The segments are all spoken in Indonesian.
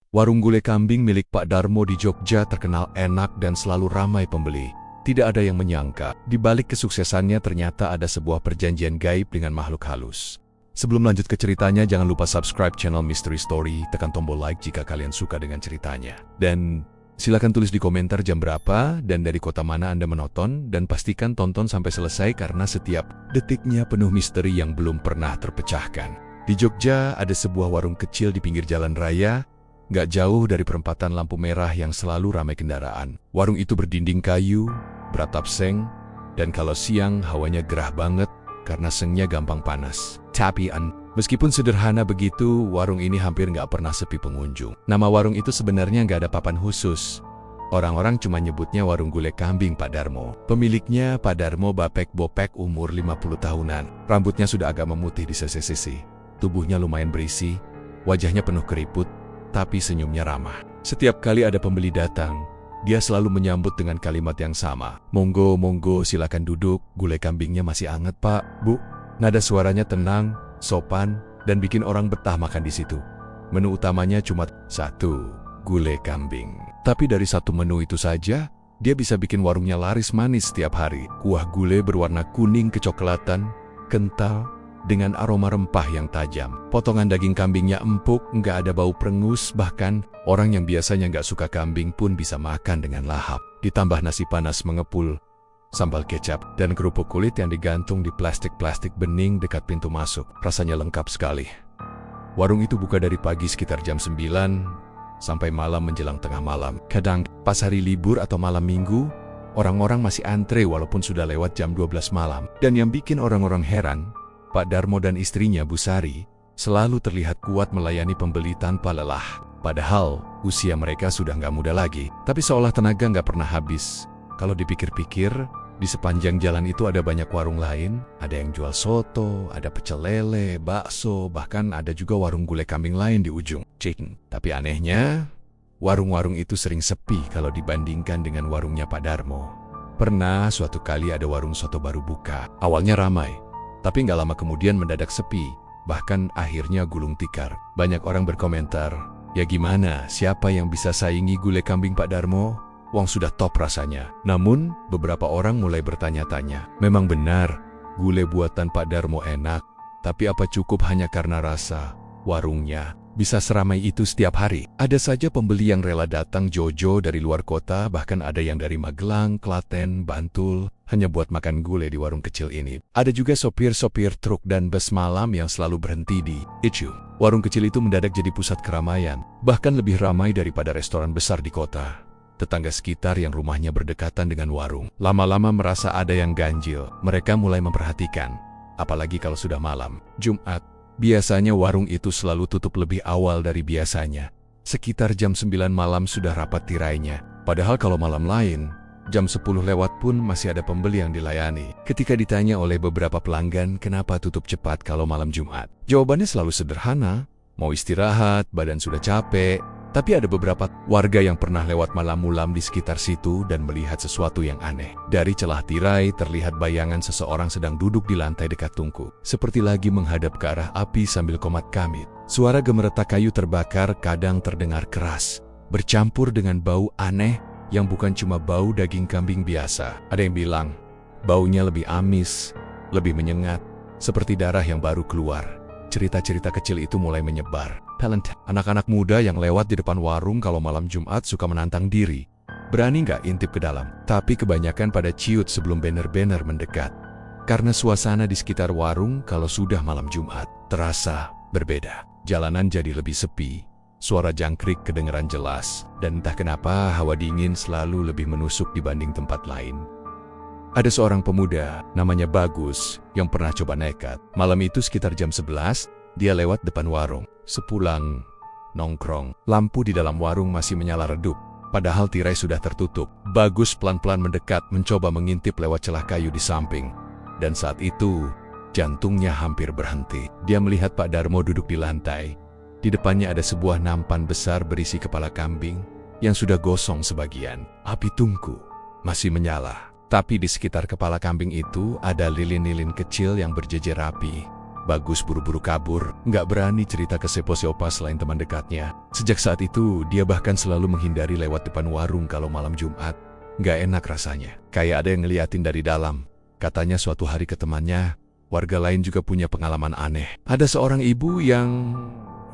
Warung gulai kambing milik Pak Darmo di Jogja terkenal enak dan selalu ramai pembeli. Tidak ada yang menyangka, di balik kesuksesannya ternyata ada sebuah perjanjian gaib dengan makhluk halus. Sebelum lanjut ke ceritanya, jangan lupa subscribe channel Mystery Story, tekan tombol like jika kalian suka dengan ceritanya. Dan silakan tulis di komentar jam berapa dan dari kota mana Anda menonton, dan pastikan tonton sampai selesai karena setiap detiknya penuh misteri yang belum pernah terpecahkan. Di Jogja ada sebuah warung kecil di pinggir jalan raya, gak jauh dari perempatan lampu merah yang selalu ramai kendaraan. Warung itu berdinding kayu, beratap seng, dan kalau siang hawanya gerah banget karena sengnya gampang panas. Tapi meskipun sederhana begitu, warung ini hampir gak pernah sepi pengunjung. Nama warung itu sebenarnya gak ada papan khusus. Orang-orang cuma nyebutnya warung gulai kambing Pak Darmo. Pemiliknya Pak Darmo bapek-bopek umur 50 tahunan. Rambutnya sudah agak memutih di sisi-sisi. Tubuhnya lumayan berisi, wajahnya penuh keriput, tapi senyumnya ramah. Setiap kali ada pembeli datang, dia selalu menyambut dengan kalimat yang sama. Monggo, monggo, silakan duduk, gulai kambingnya masih hangat Pak, Bu. Nada suaranya tenang, sopan, dan bikin orang betah makan di situ. Menu utamanya cuma satu, gulai kambing. Tapi dari satu menu itu saja, dia bisa bikin warungnya laris manis setiap hari. Kuah gulai berwarna kuning kecoklatan, kental, dengan aroma rempah yang tajam. Potongan daging kambingnya empuk, nggak ada bau perengus, bahkan orang yang biasanya nggak suka kambing pun bisa makan dengan lahap. Ditambah nasi panas mengepul, sambal kecap, dan kerupuk kulit yang digantung di plastik-plastik bening dekat pintu masuk. Rasanya lengkap sekali. Warung itu buka dari pagi sekitar jam 9, sampai malam menjelang tengah malam. Kadang pas hari libur atau malam minggu, orang-orang masih antre walaupun sudah lewat jam 12 malam. Dan yang bikin orang-orang heran, Pak Darmo dan istrinya Bu Sari selalu terlihat kuat melayani pembeli tanpa lelah. Padahal usia mereka sudah nggak muda lagi, tapi seolah tenaga nggak pernah habis. Kalau dipikir-pikir, di sepanjang jalan itu ada banyak warung lain, ada yang jual soto, ada pecel lele, bakso, bahkan ada juga warung gulai kambing lain di ujung. Tapi anehnya, warung-warung itu sering sepi kalau dibandingkan dengan warungnya Pak Darmo. Pernah suatu kali ada warung soto baru buka. Awalnya ramai, tapi nggak lama kemudian mendadak sepi, bahkan akhirnya gulung tikar. Banyak orang berkomentar, ya gimana, siapa yang bisa saingi gulai kambing Pak Darmo? Wong sudah top rasanya. Namun, beberapa orang mulai bertanya-tanya, memang benar, gulai buatan Pak Darmo enak, tapi apa cukup hanya karena rasa warungnya bisa seramai itu setiap hari? Ada saja pembeli yang rela datang jojo dari luar kota, bahkan ada yang dari Magelang, Klaten, Bantul, hanya buat makan gulai di warung kecil ini. Ada juga sopir-sopir truk dan bus malam yang selalu berhenti di itu. Warung kecil itu mendadak jadi pusat keramaian, bahkan lebih ramai daripada restoran besar di kota. Tetangga sekitar yang rumahnya berdekatan dengan warung lama-lama merasa ada yang ganjil. Mereka mulai memperhatikan, apalagi kalau sudah malam Jumat. Biasanya warung itu selalu tutup lebih awal dari biasanya. Sekitar jam 9 malam sudah rapat tirainya. Padahal kalau malam lain, jam 10 lewat pun masih ada pembeli yang dilayani. Ketika ditanya oleh beberapa pelanggan kenapa tutup cepat kalau malam Jumat, jawabannya selalu sederhana, mau istirahat, badan sudah capek. Tapi ada beberapa warga yang pernah lewat malam-malam di sekitar situ dan melihat sesuatu yang aneh. Dari celah tirai terlihat bayangan seseorang sedang duduk di lantai dekat tungku, seperti lagi menghadap ke arah api sambil komat kamit. Suara gemeretak kayu terbakar kadang terdengar keras, bercampur dengan bau aneh yang bukan cuma bau daging kambing biasa. Ada yang bilang, baunya lebih amis, lebih menyengat, seperti darah yang baru keluar. Cerita-cerita kecil itu mulai menyebar. Anak-anak muda yang lewat di depan warung kalau malam Jumat suka menantang diri. Berani nggak intip ke dalam? Tapi kebanyakan pada ciut sebelum banner-banner mendekat. Karena suasana di sekitar warung kalau sudah malam Jumat terasa berbeda. Jalanan jadi lebih sepi. Suara jangkrik kedengeran jelas. Dan entah kenapa hawa dingin selalu lebih menusuk dibanding tempat lain. Ada seorang pemuda, namanya Bagus, yang pernah coba nekat. Malam itu sekitar jam 11, dia lewat depan warung. Sepulang nongkrong, lampu di dalam warung masih menyala redup. Padahal tirai sudah tertutup. Bagus pelan-pelan mendekat, mencoba mengintip lewat celah kayu di samping. Dan saat itu, jantungnya hampir berhenti. Dia melihat Pak Darmo duduk di lantai. Di depannya ada sebuah nampan besar berisi kepala kambing yang sudah gosong sebagian. Api tungku masih menyala. Tapi di sekitar kepala kambing itu ada lilin-lilin kecil yang berjejer rapi. Bagus buru-buru kabur, nggak berani cerita ke siapa-siapa selain teman dekatnya. Sejak saat itu, dia bahkan selalu menghindari lewat depan warung kalau malam Jumat. Nggak enak rasanya, kayak ada yang ngeliatin dari dalam. Katanya suatu hari ke temannya, warga lain juga punya pengalaman aneh. Ada seorang ibu yang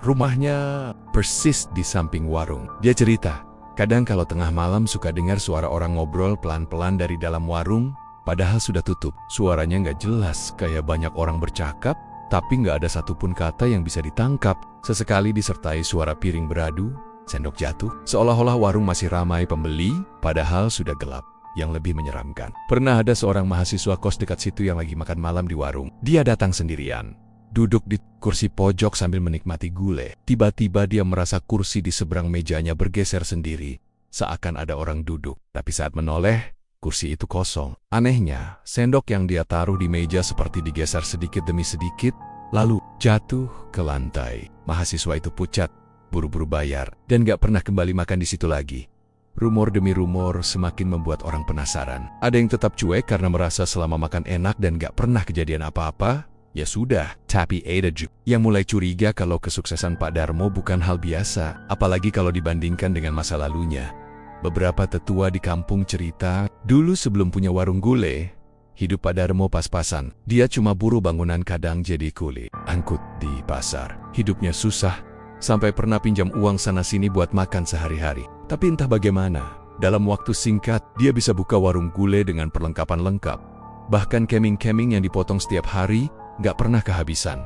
rumahnya persis di samping warung. Dia cerita, kadang kalau tengah malam suka dengar suara orang ngobrol pelan-pelan dari dalam warung, padahal sudah tutup. Suaranya nggak jelas, kayak banyak orang bercakap, tapi nggak ada satupun kata yang bisa ditangkap. Sesekali disertai suara piring beradu, sendok jatuh, seolah-olah warung masih ramai pembeli, padahal sudah gelap. Yang lebih menyeramkan, pernah ada seorang mahasiswa kos dekat situ yang lagi makan malam di warung. Dia datang sendirian, duduk di kursi pojok sambil menikmati gulai. Tiba-tiba dia merasa kursi di seberang mejanya bergeser sendiri, seakan ada orang duduk. Tapi saat menoleh, kursi itu kosong. Anehnya, sendok yang dia taruh di meja seperti digeser sedikit demi sedikit, lalu jatuh ke lantai. Mahasiswa itu pucat, buru-buru bayar, dan gak pernah kembali makan di situ lagi. Rumor demi rumor semakin membuat orang penasaran. Ada yang tetap cuek karena merasa selama makan enak dan gak pernah kejadian apa-apa. Ya sudah, tapi ada juga yang mulai curiga kalau kesuksesan Pak Darmo bukan hal biasa, apalagi kalau dibandingkan dengan masa lalunya. Beberapa tetua di kampung cerita, dulu sebelum punya warung gulai, hidup Pak Darmo pas-pasan. Dia cuma buruh bangunan, kadang jadi kuli angkut di pasar. Hidupnya susah, sampai pernah pinjam uang sana-sini buat makan sehari-hari. Tapi entah bagaimana, dalam waktu singkat, dia bisa buka warung gulai dengan perlengkapan lengkap. Bahkan keming-keming yang dipotong setiap hari, gak pernah kehabisan.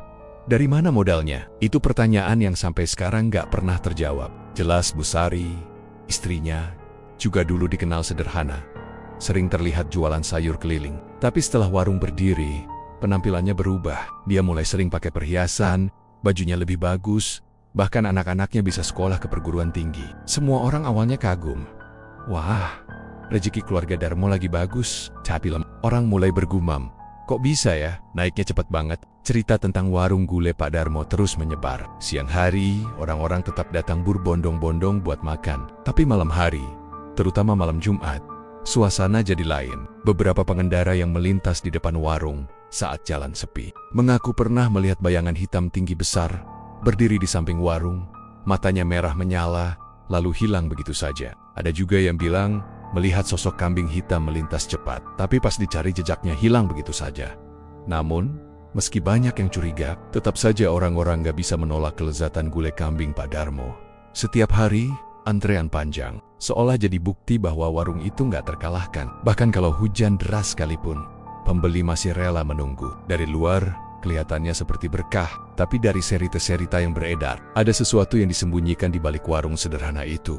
Dari mana modalnya? Itu pertanyaan yang sampai sekarang gak pernah terjawab. Jelas Bu Sari, istrinya, juga dulu dikenal sederhana. Sering terlihat jualan sayur keliling. Tapi setelah warung berdiri, penampilannya berubah. Dia mulai sering pakai perhiasan, bajunya lebih bagus, bahkan anak-anaknya bisa sekolah ke perguruan tinggi. Semua orang awalnya kagum. Wah, rezeki keluarga Darmo lagi bagus. Tapi orang mulai bergumam, kok bisa ya, naiknya cepat banget. Cerita tentang warung gulai Pak Darmo terus menyebar. Siang hari, orang-orang tetap datang berbondong-bondong buat makan. Tapi malam hari, terutama malam Jumat, suasana jadi lain. Beberapa pengendara yang melintas di depan warung saat jalan sepi mengaku pernah melihat bayangan hitam tinggi besar berdiri di samping warung, matanya merah menyala, lalu hilang begitu saja. Ada juga yang bilang melihat sosok kambing hitam melintas cepat, tapi pas dicari jejaknya hilang begitu saja. Namun, meski banyak yang curiga, tetap saja orang-orang gak bisa menolak kelezatan gulai kambing Pak Darmo. Setiap hari, antrean panjang, seolah jadi bukti bahwa warung itu gak terkalahkan. Bahkan kalau hujan deras sekalipun, pembeli masih rela menunggu. Dari luar, kelihatannya seperti berkah, tapi dari cerita-cerita yang beredar, ada sesuatu yang disembunyikan di balik warung sederhana itu.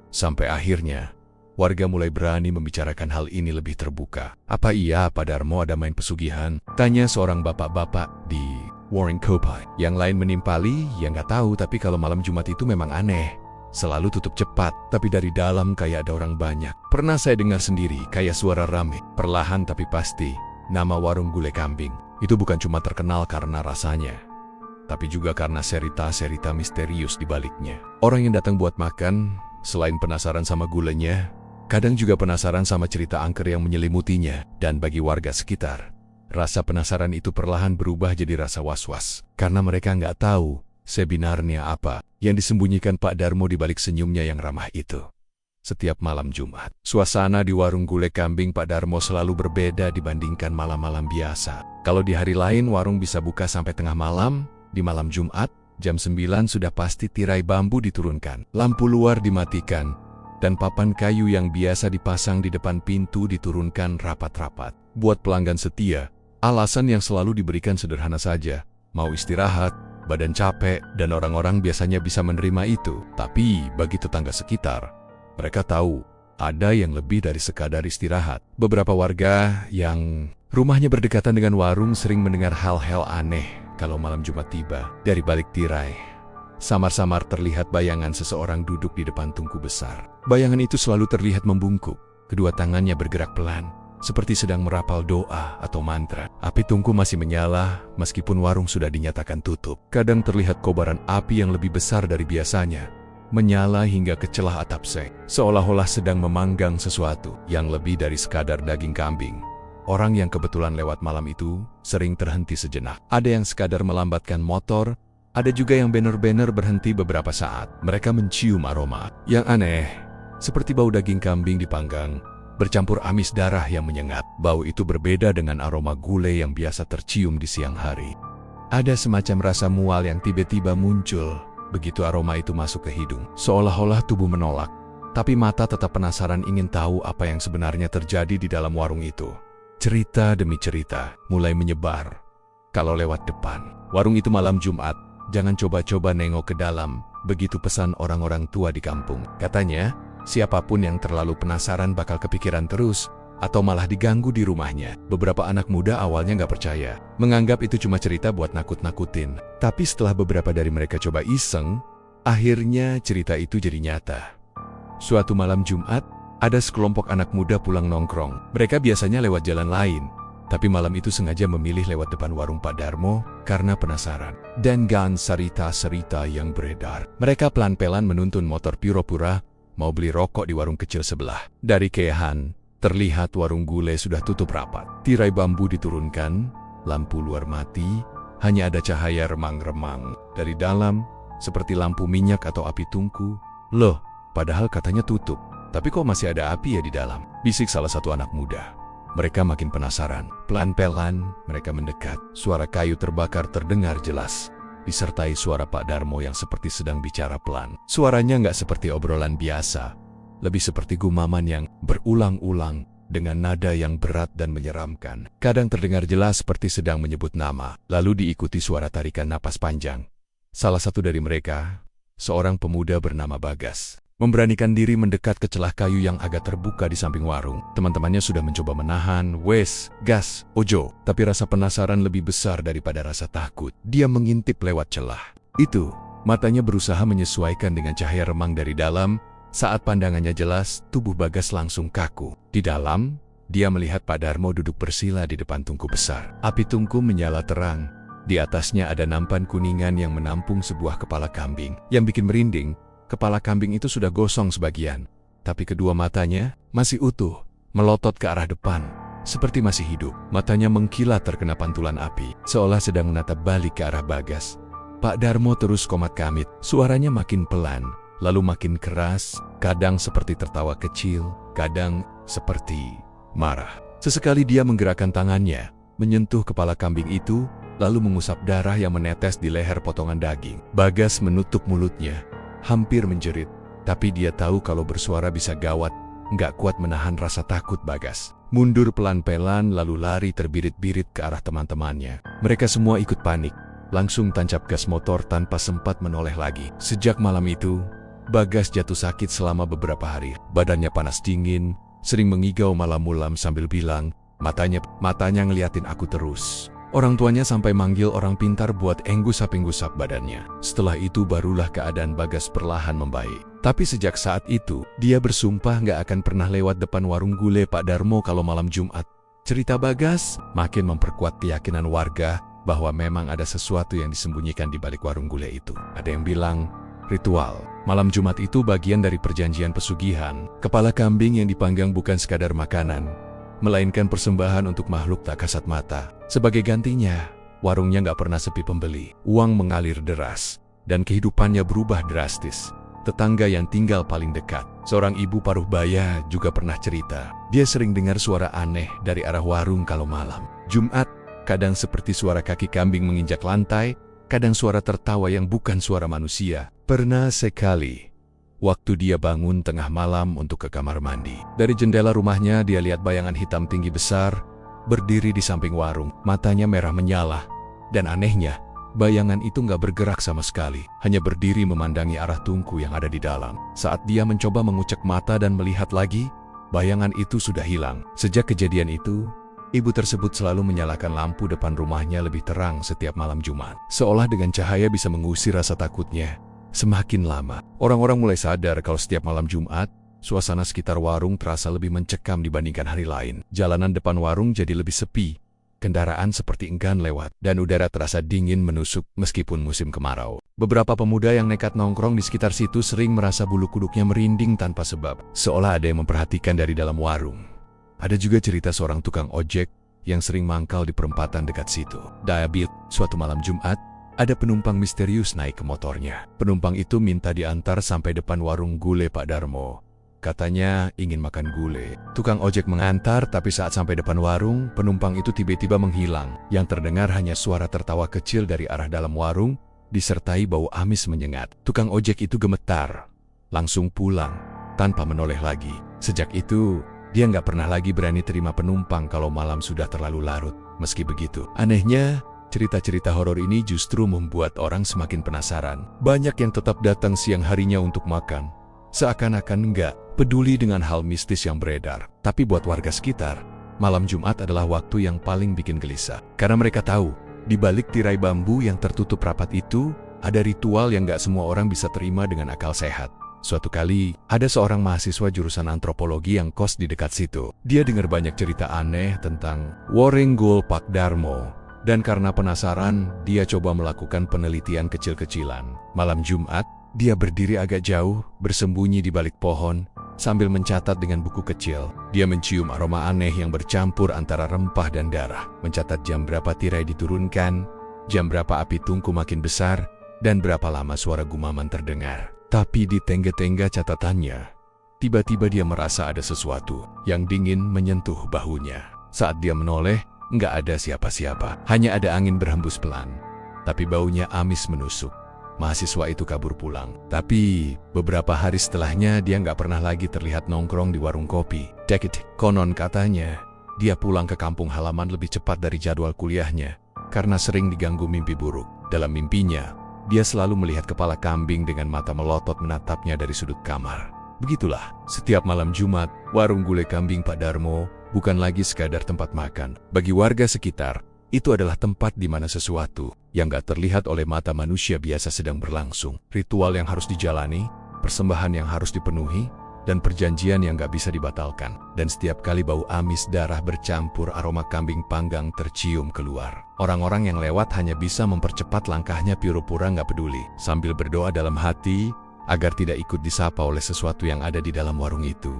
Sampai akhirnya, warga mulai berani membicarakan hal ini lebih terbuka. Apa iya Pak Darmo ada main pesugihan? Tanya seorang bapak-bapak di Warung Kopai. Yang lain menimpali, ya nggak tahu, tapi kalau malam Jumat itu memang aneh. Selalu tutup cepat, tapi dari dalam kayak ada orang banyak. Pernah saya dengar sendiri, kayak suara rame, perlahan tapi pasti. Nama warung gulai kambing itu bukan cuma terkenal karena rasanya, tapi juga karena cerita-cerita misterius di baliknya. Orang yang datang buat makan, selain penasaran sama gulanya, kadang juga penasaran sama cerita angker yang menyelimutinya. Dan bagi warga sekitar, rasa penasaran itu perlahan berubah jadi rasa was-was. Karena mereka nggak tahu sebenarnya apa yang disembunyikan Pak Darmo di balik senyumnya yang ramah itu. Setiap malam Jumat, suasana di warung gulai kambing Pak Darmo selalu berbeda dibandingkan malam-malam biasa. Kalau di hari lain warung bisa buka sampai tengah malam, di malam Jumat, jam 9 sudah pasti tirai bambu diturunkan, lampu luar dimatikan, dan papan kayu yang biasa dipasang di depan pintu diturunkan rapat-rapat. Buat pelanggan setia, alasan yang selalu diberikan sederhana saja, mau istirahat, badan capek, dan orang-orang biasanya bisa menerima itu. Tapi bagi tetangga sekitar, mereka tahu ada yang lebih dari sekadar istirahat. Beberapa warga yang rumahnya berdekatan dengan warung sering mendengar hal-hal aneh kalau malam Jumat tiba. Dari balik tirai, samar-samar terlihat bayangan seseorang duduk di depan tungku besar. Bayangan itu selalu terlihat membungkuk, kedua tangannya bergerak pelan, seperti sedang merapal doa atau mantra. Api tungku masih menyala meskipun warung sudah dinyatakan tutup. Kadang terlihat kobaran api yang lebih besar dari biasanya, menyala hingga ke celah atap seng, seolah-olah sedang memanggang sesuatu yang lebih dari sekadar daging kambing. Orang yang kebetulan lewat malam itu sering terhenti sejenak. Ada yang sekadar melambatkan motor, ada juga yang benar-benar berhenti beberapa saat. Mereka mencium aroma yang aneh, seperti bau daging kambing dipanggang, bercampur amis darah yang menyengat. Bau itu berbeda dengan aroma gulai yang biasa tercium di siang hari. Ada semacam rasa mual yang tiba-tiba muncul begitu aroma itu masuk ke hidung. Seolah-olah tubuh menolak, tapi mata tetap penasaran ingin tahu apa yang sebenarnya terjadi di dalam warung itu. Cerita demi cerita mulai menyebar. Kalau lewat depan warung itu malam Jumat, jangan coba-coba nengok ke dalam, begitu pesan orang-orang tua di kampung. Katanya, siapapun yang terlalu penasaran bakal kepikiran terus, atau malah diganggu di rumahnya. Beberapa anak muda awalnya nggak percaya, menganggap itu cuma cerita buat nakut-nakutin. Tapi setelah beberapa dari mereka coba iseng, akhirnya cerita itu jadi nyata. Suatu malam Jumat, ada sekelompok anak muda pulang nongkrong. Mereka biasanya lewat jalan lain, tapi malam itu sengaja memilih lewat depan warung Pak Darmo karena penasaran. Dan gan cerita-cerita yang beredar. Mereka pelan-pelan menuntun motor pura-pura mau beli rokok di warung kecil sebelah. Dari keahan, terlihat warung gulai sudah tutup rapat. Tirai bambu diturunkan, lampu luar mati, hanya ada cahaya remang-remang. Dari dalam, seperti lampu minyak atau api tungku. Loh, padahal katanya tutup. Tapi kok masih ada api ya di dalam? Bisik salah satu anak muda. Mereka makin penasaran. Pelan-pelan mereka mendekat. Suara kayu terbakar terdengar jelas, disertai suara Pak Darmo yang seperti sedang bicara pelan. Suaranya nggak seperti obrolan biasa, lebih seperti gumaman yang berulang-ulang dengan nada yang berat dan menyeramkan. Kadang terdengar jelas seperti sedang menyebut nama, lalu diikuti suara tarikan napas panjang. Salah satu dari mereka, seorang pemuda bernama Bagas, memberanikan diri mendekat ke celah kayu yang agak terbuka di samping warung. Teman-temannya sudah mencoba menahan, "Wes, gas, ojo." Tapi rasa penasaran lebih besar daripada rasa takut. Dia mengintip lewat celah itu. Matanya berusaha menyesuaikan dengan cahaya remang dari dalam. Saat pandangannya jelas, tubuh Bagas langsung kaku. Di dalam, dia melihat Pak Darmo duduk bersila di depan tungku besar. Api tungku menyala terang. Di atasnya ada nampan kuningan yang menampung sebuah kepala kambing. Yang bikin merinding, kepala kambing itu sudah gosong sebagian, tapi kedua matanya masih utuh, melotot ke arah depan, seperti masih hidup. Matanya mengkilat terkena pantulan api, seolah sedang menatap balik ke arah Bagas. Pak Darmo terus komat kamit, suaranya makin pelan, lalu makin keras, kadang seperti tertawa kecil, kadang seperti marah. Sesekali dia menggerakkan tangannya, menyentuh kepala kambing itu, lalu mengusap darah yang menetes di leher potongan daging. Bagas menutup mulutnya, hampir menjerit, tapi dia tahu kalau bersuara bisa gawat. Nggak kuat menahan rasa takut Bagas. Mundur pelan-pelan lalu lari terbirit-birit ke arah teman-temannya. Mereka semua ikut panik, langsung tancap gas motor tanpa sempat menoleh lagi. Sejak malam itu, Bagas jatuh sakit selama beberapa hari. Badannya panas dingin, sering mengigau malam mulam sambil bilang, matanya ngeliatin aku terus. Orang tuanya sampai manggil orang pintar buat enggusap-enggusap badannya. Setelah itu barulah keadaan Bagas perlahan membaik. Tapi sejak saat itu, dia bersumpah nggak akan pernah lewat depan warung gulai Pak Darmo kalau malam Jumat. Cerita Bagas makin memperkuat keyakinan warga bahwa memang ada sesuatu yang disembunyikan di balik warung gulai itu. Ada yang bilang, ritual. Malam Jumat itu bagian dari perjanjian pesugihan. Kepala kambing yang dipanggang bukan sekadar makanan, melainkan persembahan untuk makhluk tak kasat mata. Sebagai gantinya, warungnya nggak pernah sepi pembeli. Uang mengalir deras, dan kehidupannya berubah drastis. Tetangga yang tinggal paling dekat, seorang ibu paruh baya, juga pernah cerita. Dia sering dengar suara aneh dari arah warung kalau malam Jumat, kadang seperti suara kaki kambing menginjak lantai, kadang suara tertawa yang bukan suara manusia. Pernah sekali, waktu dia bangun tengah malam untuk ke kamar mandi, dari jendela rumahnya dia lihat bayangan hitam tinggi besar berdiri di samping warung. Matanya merah menyala, dan anehnya, bayangan itu nggak bergerak sama sekali, hanya berdiri memandangi arah tungku yang ada di dalam. Saat dia mencoba mengucek mata dan melihat lagi, bayangan itu sudah hilang. Sejak kejadian itu, ibu tersebut selalu menyalakan lampu depan rumahnya lebih terang setiap malam Jumat, seolah dengan cahaya bisa mengusir rasa takutnya. Semakin lama, orang-orang mulai sadar kalau setiap malam Jumat, suasana sekitar warung terasa lebih mencekam dibandingkan hari lain. Jalanan depan warung jadi lebih sepi, kendaraan seperti enggan lewat, dan udara terasa dingin menusuk meskipun musim kemarau. Beberapa pemuda yang nekat nongkrong di sekitar situ sering merasa bulu kuduknya merinding tanpa sebab, seolah ada yang memperhatikan dari dalam warung. Ada juga cerita seorang tukang ojek yang sering mangkal di perempatan dekat situ. Suatu malam Jumat, ada penumpang misterius naik ke motornya. Penumpang itu minta diantar sampai depan warung gule Pak Darmo. Katanya ingin makan gule. Tukang ojek mengantar, tapi saat sampai depan warung, penumpang itu tiba-tiba menghilang. Yang terdengar hanya suara tertawa kecil dari arah dalam warung, disertai bau amis menyengat. Tukang ojek itu gemetar, langsung pulang, tanpa menoleh lagi. Sejak itu, dia nggak pernah lagi berani terima penumpang kalau malam sudah terlalu larut. Meski begitu, anehnya, cerita-cerita horor ini justru membuat orang semakin penasaran. Banyak yang tetap datang siang harinya untuk makan, seakan-akan nggak peduli dengan hal mistis yang beredar. Tapi buat warga sekitar, malam Jumat adalah waktu yang paling bikin gelisah. Karena mereka tahu, di balik tirai bambu yang tertutup rapat itu, ada ritual yang nggak semua orang bisa terima dengan akal sehat. Suatu kali, ada seorang mahasiswa jurusan antropologi yang kos di dekat situ. Dia dengar banyak cerita aneh tentang Warung Gule Pak Darmo. Dan karena penasaran, dia coba melakukan penelitian kecil-kecilan. Malam Jumat, dia berdiri agak jauh, bersembunyi di balik pohon, sambil mencatat dengan buku kecil. Dia mencium aroma aneh yang bercampur antara rempah dan darah. Mencatat jam berapa tirai diturunkan, jam berapa api tungku makin besar, dan berapa lama suara gumaman terdengar. Tapi di tengga-tengga catatannya, tiba-tiba dia merasa ada sesuatu yang dingin menyentuh bahunya. Saat dia menoleh, nggak ada siapa-siapa. Hanya ada angin berhembus pelan. Tapi baunya amis menusuk. Mahasiswa itu kabur pulang. Tapi beberapa hari setelahnya dia nggak pernah lagi terlihat nongkrong di warung kopi. Konon katanya, dia pulang ke kampung halaman lebih cepat dari jadwal kuliahnya karena sering diganggu mimpi buruk. Dalam mimpinya, dia selalu melihat kepala kambing dengan mata melotot menatapnya dari sudut kamar. Begitulah, setiap malam Jumat, warung gulai kambing Pak Darmo bukan lagi sekadar tempat makan. Bagi warga sekitar, itu adalah tempat di mana sesuatu yang gak terlihat oleh mata manusia biasa sedang berlangsung. Ritual yang harus dijalani, persembahan yang harus dipenuhi, dan perjanjian yang gak bisa dibatalkan. Dan setiap kali bau amis darah bercampur aroma kambing panggang tercium keluar, orang-orang yang lewat hanya bisa mempercepat langkahnya pura-pura gak peduli, sambil berdoa dalam hati agar tidak ikut disapa oleh sesuatu yang ada di dalam warung itu.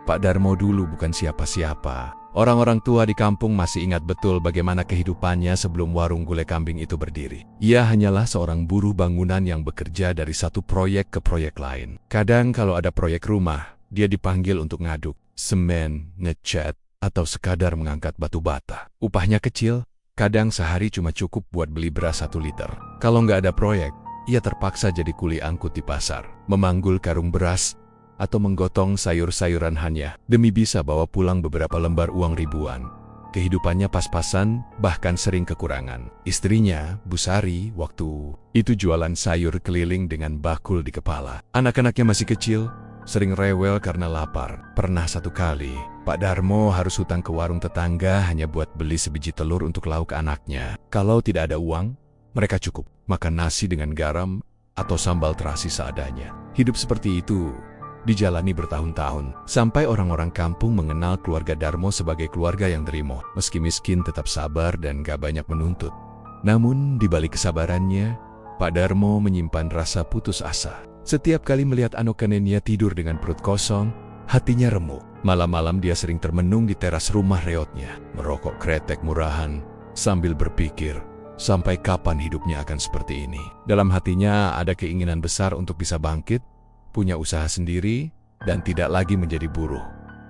Pak Darmo dulu bukan siapa-siapa. Orang-orang tua di kampung masih ingat betul bagaimana kehidupannya sebelum warung gulai kambing itu berdiri. Ia hanyalah seorang buruh bangunan yang bekerja dari satu proyek ke proyek lain. Kadang kalau ada proyek rumah, dia dipanggil untuk ngaduk semen, ngecat, atau sekadar mengangkat batu bata. Upahnya kecil, kadang sehari cuma cukup buat beli beras 1 liter. Kalau nggak ada proyek, ia terpaksa jadi kuli angkut di pasar, memanggul karung beras, atau menggotong sayur-sayuran hanya demi bisa bawa pulang beberapa lembar uang ribuan. Kehidupannya pas-pasan, bahkan sering kekurangan. Istrinya, Bu Sari, waktu itu jualan sayur keliling dengan bakul di kepala. Anak-anaknya masih kecil, sering rewel karena lapar. Pernah satu kali, Pak Darmo harus hutang ke warung tetangga hanya buat beli sebiji telur untuk lauk anaknya. Kalau tidak ada uang, mereka cukup makan nasi dengan garam atau sambal terasi seadanya. Hidup seperti itu dijalani bertahun-tahun, sampai orang-orang kampung mengenal keluarga Darmo sebagai keluarga yang derimo. Meski miskin tetap sabar dan gak banyak menuntut. Namun di balik kesabarannya, Pak Darmo menyimpan rasa putus asa. Setiap kali melihat anokannya tidur dengan perut kosong, hatinya remuk. Malam-malam dia sering termenung di teras rumah reotnya, merokok kretek murahan, sambil berpikir, sampai kapan hidupnya akan seperti ini. Dalam hatinya ada keinginan besar untuk bisa bangkit, punya usaha sendiri, dan tidak lagi menjadi buruh.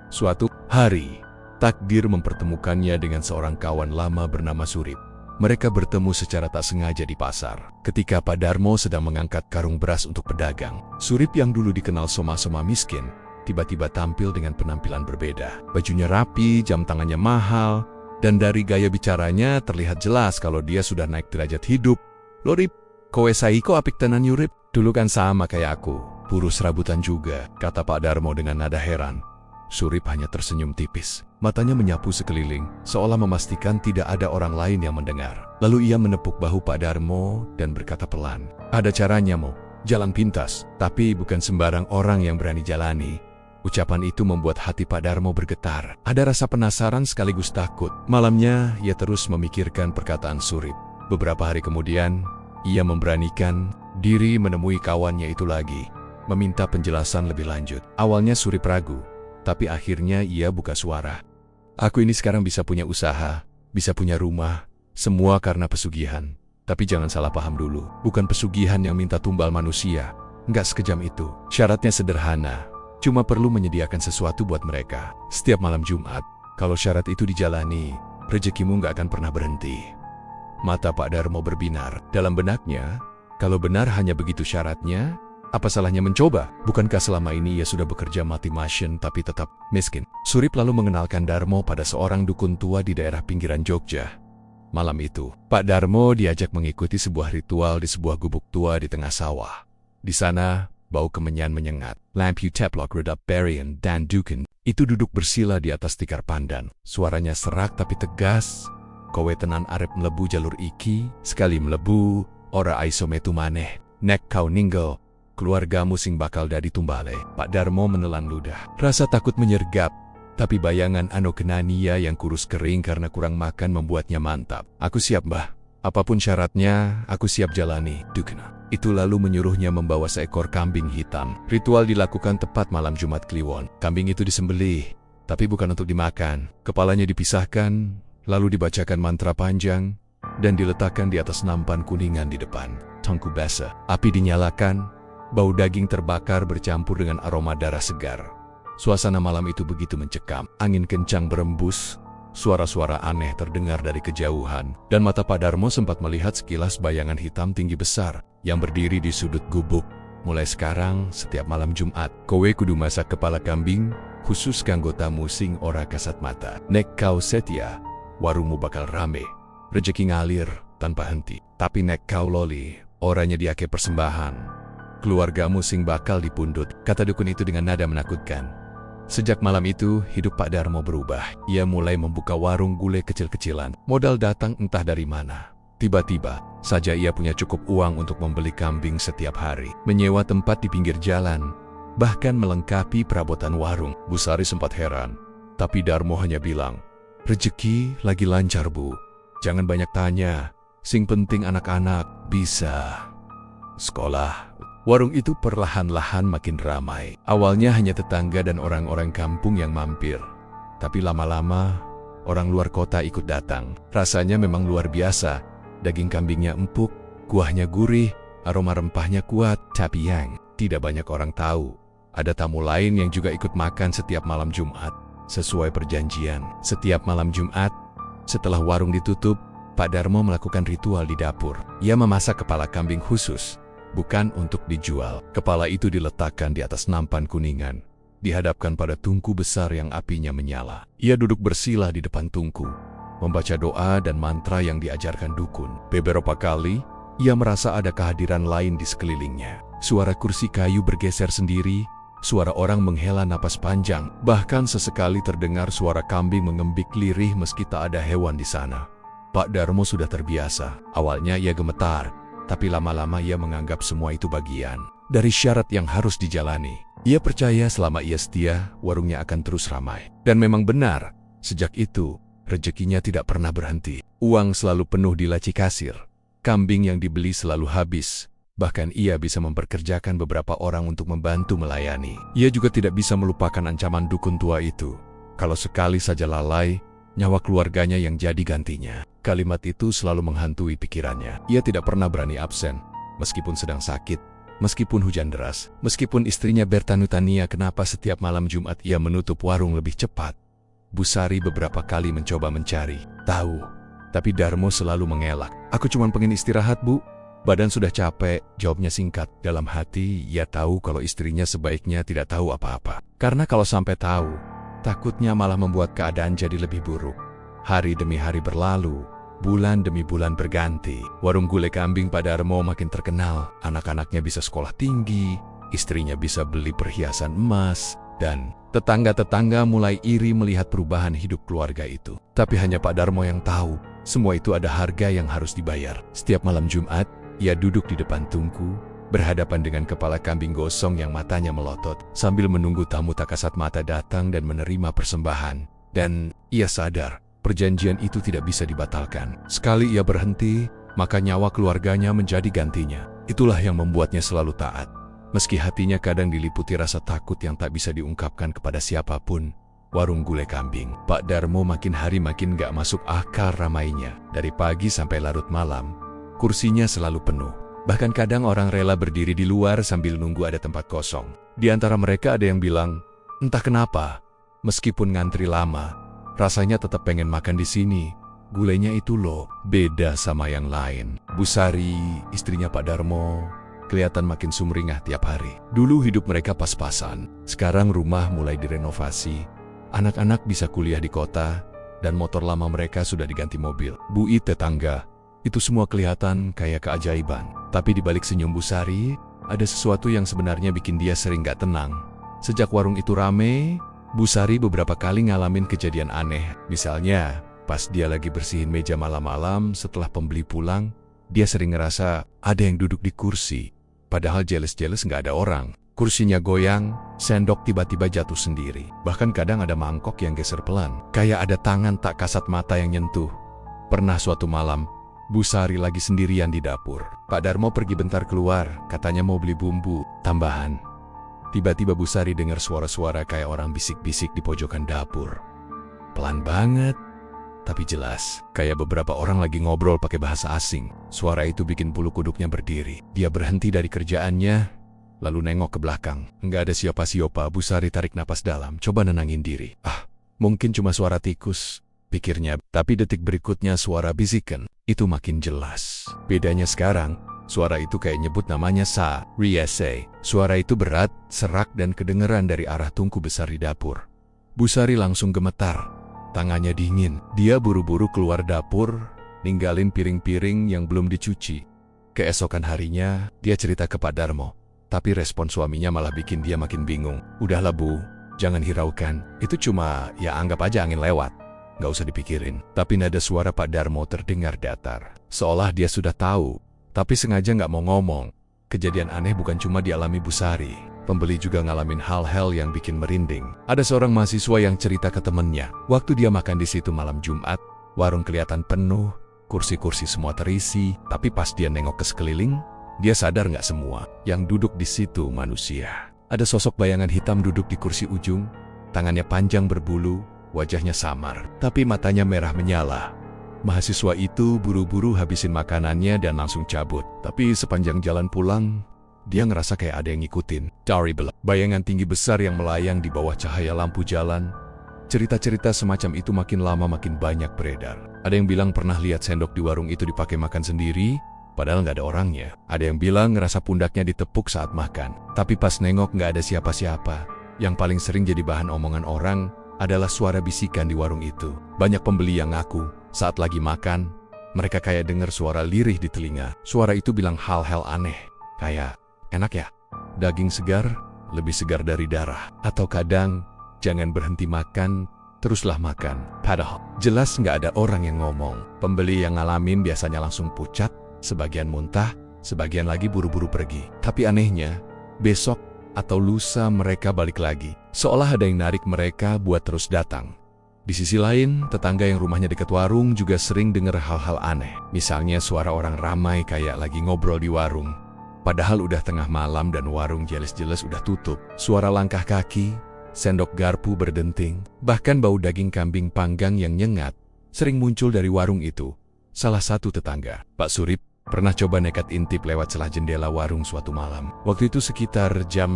Suatu hari, takdir mempertemukannya dengan seorang kawan lama bernama Surip. Mereka bertemu secara tak sengaja di pasar. Ketika Pak Darmo sedang mengangkat karung beras untuk pedagang, Surip yang dulu dikenal soma-soma miskin, tiba-tiba tampil dengan penampilan berbeda. Bajunya rapi, jam tangannya mahal, dan dari gaya bicaranya terlihat jelas kalau dia sudah naik derajat hidup. "Lo Rip, kowe saiko apik tenan yurip? Dulu kan sama kayak aku, buruh serabutan juga," kata Pak Darmo dengan nada heran. Surip hanya tersenyum tipis. Matanya menyapu sekeliling, seolah memastikan tidak ada orang lain yang mendengar. Lalu ia menepuk bahu Pak Darmo dan berkata pelan, "Ada caranya, Mo. Jalan pintas, tapi bukan sembarang orang yang berani jalani." Ucapan itu membuat hati Pak Darmo bergetar. Ada rasa penasaran sekaligus takut. Malamnya, ia terus memikirkan perkataan Surip. Beberapa hari kemudian, ia memberanikan diri menemui kawannya itu lagi, meminta penjelasan lebih lanjut. Awalnya Surip ragu, tapi akhirnya ia buka suara. Aku ini sekarang bisa punya usaha, bisa punya rumah, semua karena pesugihan. Tapi jangan salah paham dulu, bukan pesugihan yang minta tumbal manusia. Nggak sekejam itu. Syaratnya sederhana, cuma perlu menyediakan sesuatu buat mereka. Setiap malam Jumat, kalau syarat itu dijalani, rezekimu nggak akan pernah berhenti. Mata Pak Darmo berbinar. Dalam benaknya, kalau benar hanya begitu syaratnya, apa salahnya mencoba? Bukankah selama ini ia sudah bekerja mati-masyun tapi tetap miskin? Surip lalu mengenalkan Darmo pada seorang dukun tua di daerah pinggiran Jogja. Malam itu, Pak Darmo diajak mengikuti sebuah ritual di sebuah gubuk tua di tengah sawah. Di sana, bau kemenyan menyengat. Lampu Teplok Redap Berian dan Dukun itu duduk bersila di atas tikar pandan. Suaranya serak tapi tegas. Kowe tenan arep melebu jalur iki, sekali melebu, ora aiso metu maneh. Nek kau ninggal, keluargamu sing bakal dadi tumbale. Pak Darmo menelan ludah. Rasa takut menyergap. Tapi bayangan Anokenania yang kurus kering karena kurang makan membuatnya mantap. Aku siap, Mbah. Apapun syaratnya, aku siap jalani. Dukna. Itu lalu menyuruhnya membawa seekor kambing hitam. Ritual dilakukan tepat malam Jumat Kliwon. Kambing itu disembelih, tapi bukan untuk dimakan. Kepalanya dipisahkan, lalu dibacakan mantra panjang, dan diletakkan di atas nampan kuningan di depan. Tangku basah. Api dinyalakan, bau daging terbakar bercampur dengan aroma darah segar. Suasana malam itu begitu mencekam. Angin kencang berembus, suara-suara aneh terdengar dari kejauhan, dan mata Pak Darmo sempat melihat sekilas bayangan hitam tinggi besar yang berdiri di sudut gubuk. Mulai sekarang, setiap malam Jumat, kowe kudu masak kepala kambing, khusus kanggo tamu sing ora kasat mata. Nek kau setia, warungmu bakal rame, rejeki ngalir tanpa henti. Tapi nek kau loli, ora nyediake persembahan, keluargamu sing bakal dipundhut, kata dukun itu dengan nada menakutkan. Sejak malam itu, hidup Pak Darmo berubah. Ia mulai membuka warung gulai kecil-kecilan. Modal datang entah dari mana. Tiba-tiba saja ia punya cukup uang untuk membeli kambing setiap hari, menyewa tempat di pinggir jalan, bahkan melengkapi perabotan warung. Bu Sari sempat heran, tapi Darmo hanya bilang, "Rezeki lagi lancar, Bu. Jangan banyak tanya. Sing penting anak-anak bisa sekolah." Warung itu perlahan-lahan makin ramai. Awalnya hanya tetangga dan orang-orang kampung yang mampir. Tapi lama-lama, orang luar kota ikut datang. Rasanya memang luar biasa. Daging kambingnya empuk, kuahnya gurih, aroma rempahnya kuat. Tapi yang tidak banyak orang tahu, ada tamu lain yang juga ikut makan setiap malam Jumat. Sesuai perjanjian, setiap malam Jumat, setelah warung ditutup, Pak Darmo melakukan ritual di dapur. Ia memasak kepala kambing khusus, bukan untuk dijual. Kepala itu diletakkan di atas nampan kuningan, dihadapkan pada tungku besar yang apinya menyala. Ia duduk bersila di depan tungku, membaca doa dan mantra yang diajarkan dukun. Beberapa kali, ia merasa ada kehadiran lain di sekelilingnya. Suara kursi kayu bergeser sendiri, suara orang menghela napas panjang, bahkan sesekali terdengar suara kambing mengembik lirih meski tak ada hewan di sana. Pak Darmo sudah terbiasa. Awalnya ia gemetar, tapi lama-lama ia menganggap semua itu bagian dari syarat yang harus dijalani. Ia percaya selama ia setia, warungnya akan terus ramai. Dan memang benar, sejak itu, rezekinya tidak pernah berhenti. Uang selalu penuh di laci kasir. Kambing yang dibeli selalu habis. Bahkan ia bisa memperkerjakan beberapa orang untuk membantu melayani. Ia juga tidak bisa melupakan ancaman dukun tua itu. Kalau sekali saja lalai, nyawa keluarganya yang jadi gantinya. Kalimat itu selalu menghantui pikirannya. Ia tidak pernah berani absen, meskipun sedang sakit, meskipun hujan deras, meskipun istrinya bertanya-tanya kenapa setiap malam Jumat ia menutup warung lebih cepat. Bu Sari beberapa kali mencoba mencari tahu, tapi Darmo selalu mengelak. "Aku cuma pengen istirahat, Bu. Badan sudah capek," jawabnya singkat. Dalam hati, ia tahu kalau istrinya sebaiknya tidak tahu apa-apa. Karena kalau sampai tahu, takutnya malah membuat keadaan jadi lebih buruk. Hari demi hari berlalu, bulan demi bulan berganti. Warung gulai kambing Pak Darmo makin terkenal. Anak-anaknya bisa sekolah tinggi, istrinya bisa beli perhiasan emas, dan tetangga-tetangga mulai iri melihat perubahan hidup keluarga itu. Tapi hanya Pak Darmo yang tahu, semua itu ada harga yang harus dibayar. Setiap malam Jumat, ia duduk di depan tungku, berhadapan dengan kepala kambing gosong yang matanya melotot, sambil menunggu tamu tak kasat mata datang dan menerima persembahan. Dan ia sadar, perjanjian itu tidak bisa dibatalkan. Sekali ia berhenti, maka nyawa keluarganya menjadi gantinya. Itulah yang membuatnya selalu taat. Meski hatinya kadang diliputi rasa takut yang tak bisa diungkapkan kepada siapapun, warung gulai kambing. Pak Darmo makin hari makin gak masuk akal ramainya. Dari pagi sampai larut malam, kursinya selalu penuh. Bahkan kadang orang rela berdiri di luar sambil nunggu ada tempat kosong. Di antara mereka ada yang bilang, entah kenapa, meskipun ngantri lama, rasanya tetap pengen makan di sini. Gulainya itu loh, beda sama yang lain. Bu Sari, istrinya Pak Darmo, kelihatan makin sumringah tiap hari. Dulu hidup mereka pas-pasan, sekarang rumah mulai direnovasi. Anak-anak bisa kuliah di kota, dan motor lama mereka sudah diganti mobil. Bu It tetangga, itu semua kelihatan kayak keajaiban. Tapi di balik senyum Bu Sari, ada sesuatu yang sebenarnya bikin dia sering gak tenang. Sejak warung itu rame, Bu Sari beberapa kali ngalamin kejadian aneh. Misalnya, pas dia lagi bersihin meja malam-malam setelah pembeli pulang, dia sering ngerasa ada yang duduk di kursi. Padahal jeles-jeles gak ada orang. Kursinya goyang, sendok tiba-tiba jatuh sendiri. Bahkan kadang ada mangkok yang geser pelan, kayak ada tangan tak kasat mata yang nyentuh. Pernah suatu malam, Bu Sari lagi sendirian di dapur. Pak Darmo pergi bentar keluar, katanya mau beli bumbu tambahan. Tiba-tiba Bu Sari dengar suara-suara kayak orang bisik-bisik di pojokan dapur. Pelan banget, tapi jelas. Kayak beberapa orang lagi ngobrol pakai bahasa asing. Suara itu bikin bulu kuduknya berdiri. Dia berhenti dari kerjaannya, lalu nengok ke belakang. Nggak ada siapa-siapa. Bu Sari tarik napas dalam, coba nenangin diri. Mungkin cuma suara tikus, pikirnya. Tapi detik berikutnya suara bisikan itu makin jelas. Bedanya sekarang, suara itu kayak nyebut namanya Riese. Suara itu berat, serak dan kedengeran dari arah tungku besar di dapur. Bu Sari langsung gemetar, tangannya dingin. Dia buru-buru keluar dapur, ninggalin piring-piring yang belum dicuci. Keesokan harinya, dia cerita ke Pak Darmo. Tapi respon suaminya malah bikin dia makin bingung. Udahlah Bu, jangan hiraukan. Itu cuma, ya anggap aja angin lewat. Gak usah dipikirin. Tapi nada suara Pak Darmo terdengar datar. Seolah dia sudah tahu, tapi sengaja gak mau ngomong. Kejadian aneh bukan cuma dialami Bu Sari. Pembeli juga ngalamin hal-hal yang bikin merinding. Ada seorang mahasiswa yang cerita ke temennya. Waktu dia makan di situ malam Jumat, warung kelihatan penuh, kursi-kursi semua terisi. Tapi pas dia nengok ke sekeliling, dia sadar nggak semua yang duduk di situ manusia. Ada sosok bayangan hitam duduk di kursi ujung, tangannya panjang berbulu, wajahnya samar, tapi matanya merah menyala. Mahasiswa itu buru-buru habisin makanannya dan langsung cabut. Tapi sepanjang jalan pulang, dia ngerasa kayak ada yang ngikutin. Terrible. Bayangan tinggi besar yang melayang di bawah cahaya lampu jalan. Cerita-cerita semacam itu makin lama makin banyak beredar. Ada yang bilang pernah lihat sendok di warung itu dipakai makan sendiri, padahal nggak ada orangnya. Ada yang bilang ngerasa pundaknya ditepuk saat makan. Tapi pas nengok nggak ada siapa-siapa. Yang paling sering jadi bahan omongan orang adalah suara bisikan di warung itu. Banyak pembeli yang ngaku, saat lagi makan, mereka kayak dengar suara lirih di telinga. Suara itu bilang hal-hal aneh, kayak, enak ya? Daging segar, lebih segar dari darah. Atau kadang, jangan berhenti makan, teruslah makan. Padahal, jelas nggak ada orang yang ngomong. Pembeli yang ngalamin biasanya langsung pucat, sebagian muntah, sebagian lagi buru-buru pergi. Tapi anehnya, besok atau lusa mereka balik lagi. Seolah ada yang narik mereka buat terus datang. Di sisi lain, tetangga yang rumahnya dekat warung juga sering dengar hal-hal aneh. Misalnya suara orang ramai kayak lagi ngobrol di warung. Padahal udah tengah malam dan warung jelas-jelas udah tutup. Suara langkah kaki, sendok garpu berdenting, bahkan bau daging kambing panggang yang nyengat sering muncul dari warung itu. Salah satu tetangga, Pak Surip, pernah coba nekat intip lewat celah jendela warung suatu malam. Waktu itu sekitar jam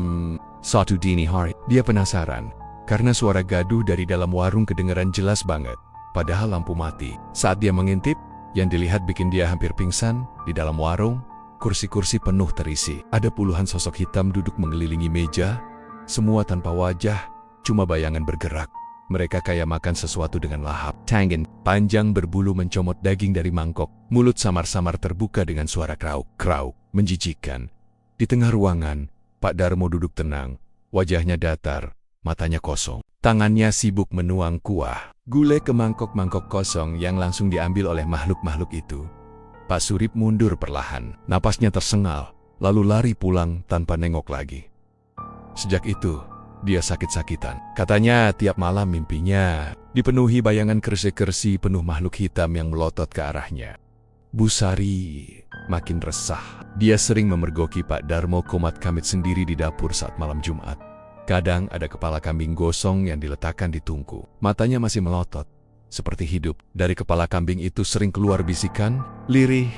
1 dini hari. Dia penasaran, karena suara gaduh dari dalam warung kedengeran jelas banget, padahal lampu mati. Saat dia mengintip, yang dilihat bikin dia hampir pingsan. Di dalam warung, kursi-kursi penuh terisi. Ada puluhan sosok hitam duduk mengelilingi meja, semua tanpa wajah, cuma bayangan bergerak. Mereka kayak makan sesuatu dengan lahap. Tangan panjang berbulu mencomot daging dari mangkok. Mulut samar-samar terbuka dengan suara krauk-krauk, menjijikkan. Di tengah ruangan, Pak Darmo duduk tenang, wajahnya datar, matanya kosong. Tangannya sibuk menuang kuah gulai ke mangkok-mangkok kosong yang langsung diambil oleh makhluk-makhluk itu. Pak Surip mundur perlahan, napasnya tersengal, lalu lari pulang tanpa nengok lagi. Sejak itu, dia sakit-sakitan. Katanya tiap malam mimpinya dipenuhi bayangan kersi-kersi penuh makhluk hitam yang melotot ke arahnya. Bu Sari makin resah. Dia sering memergoki Pak Darmo komat kamit sendiri di dapur saat malam Jumat. Kadang ada kepala kambing gosong yang diletakkan di tungku. Matanya masih melotot, seperti hidup. Dari kepala kambing itu sering keluar bisikan, lirih,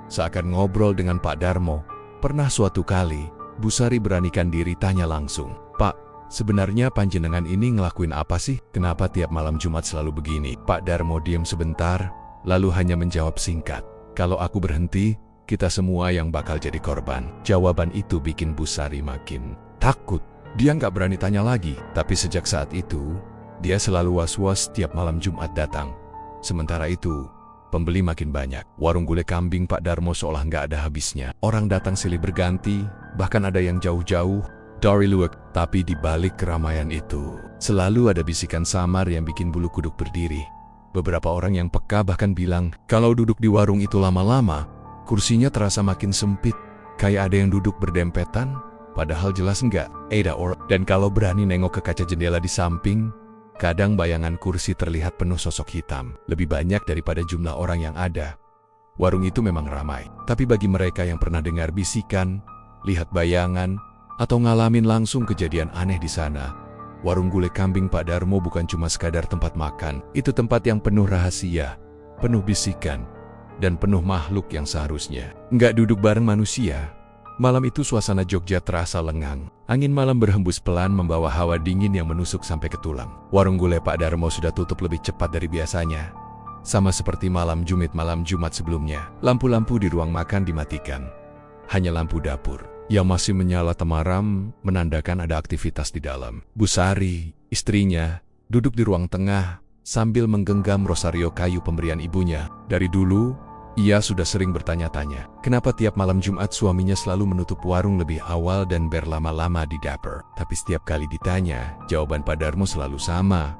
seakan ngobrol dengan Pak Darmo. Pernah suatu kali, Busari beranikan diri tanya langsung, "Pak, sebenarnya panjenengan ini ngelakuin apa sih? Kenapa tiap malam Jumat selalu begini?" Pak Darmo diam sebentar, lalu hanya menjawab singkat, "Kalau aku berhenti, kita semua yang bakal jadi korban." Jawaban itu bikin Busari makin takut. Dia nggak berani tanya lagi, tapi sejak saat itu, dia selalu was-was setiap malam Jumat datang. Sementara itu, pembeli makin banyak. Warung gulai kambing Pak Darmo seolah nggak ada habisnya. Orang datang silih berganti, bahkan ada yang jauh-jauh dari luar. Tapi di balik keramaian itu, selalu ada bisikan samar yang bikin bulu kuduk berdiri. Beberapa orang yang peka bahkan bilang, kalau duduk di warung itu lama-lama, kursinya terasa makin sempit, kayak ada yang duduk berdempetan, padahal jelas enggak. Dan kalau berani nengok ke kaca jendela di samping, kadang bayangan kursi terlihat penuh sosok hitam, lebih banyak daripada jumlah orang yang ada. Warung itu memang ramai, tapi bagi mereka yang pernah dengar bisikan, lihat bayangan, atau ngalamin langsung kejadian aneh di sana, warung gulai kambing Pak Darmo bukan cuma sekadar tempat makan, itu tempat yang penuh rahasia, penuh bisikan, dan penuh makhluk yang seharusnya nggak duduk bareng manusia. Malam itu suasana Jogja terasa lengang. Angin malam berhembus pelan membawa hawa dingin yang menusuk sampai ke tulang. Warung gulai Pak Darmo sudah tutup lebih cepat dari biasanya. Sama seperti malam Jumat sebelumnya, lampu-lampu di ruang makan dimatikan. Hanya lampu dapur yang masih menyala temaram menandakan ada aktivitas di dalam. Busari, istrinya, duduk di ruang tengah sambil menggenggam rosario kayu pemberian ibunya. Dari dulu, ia sudah sering bertanya-tanya, kenapa tiap malam Jumat suaminya selalu menutup warung lebih awal dan berlama-lama di dapur. Tapi setiap kali ditanya, jawaban Pak Darmo selalu sama,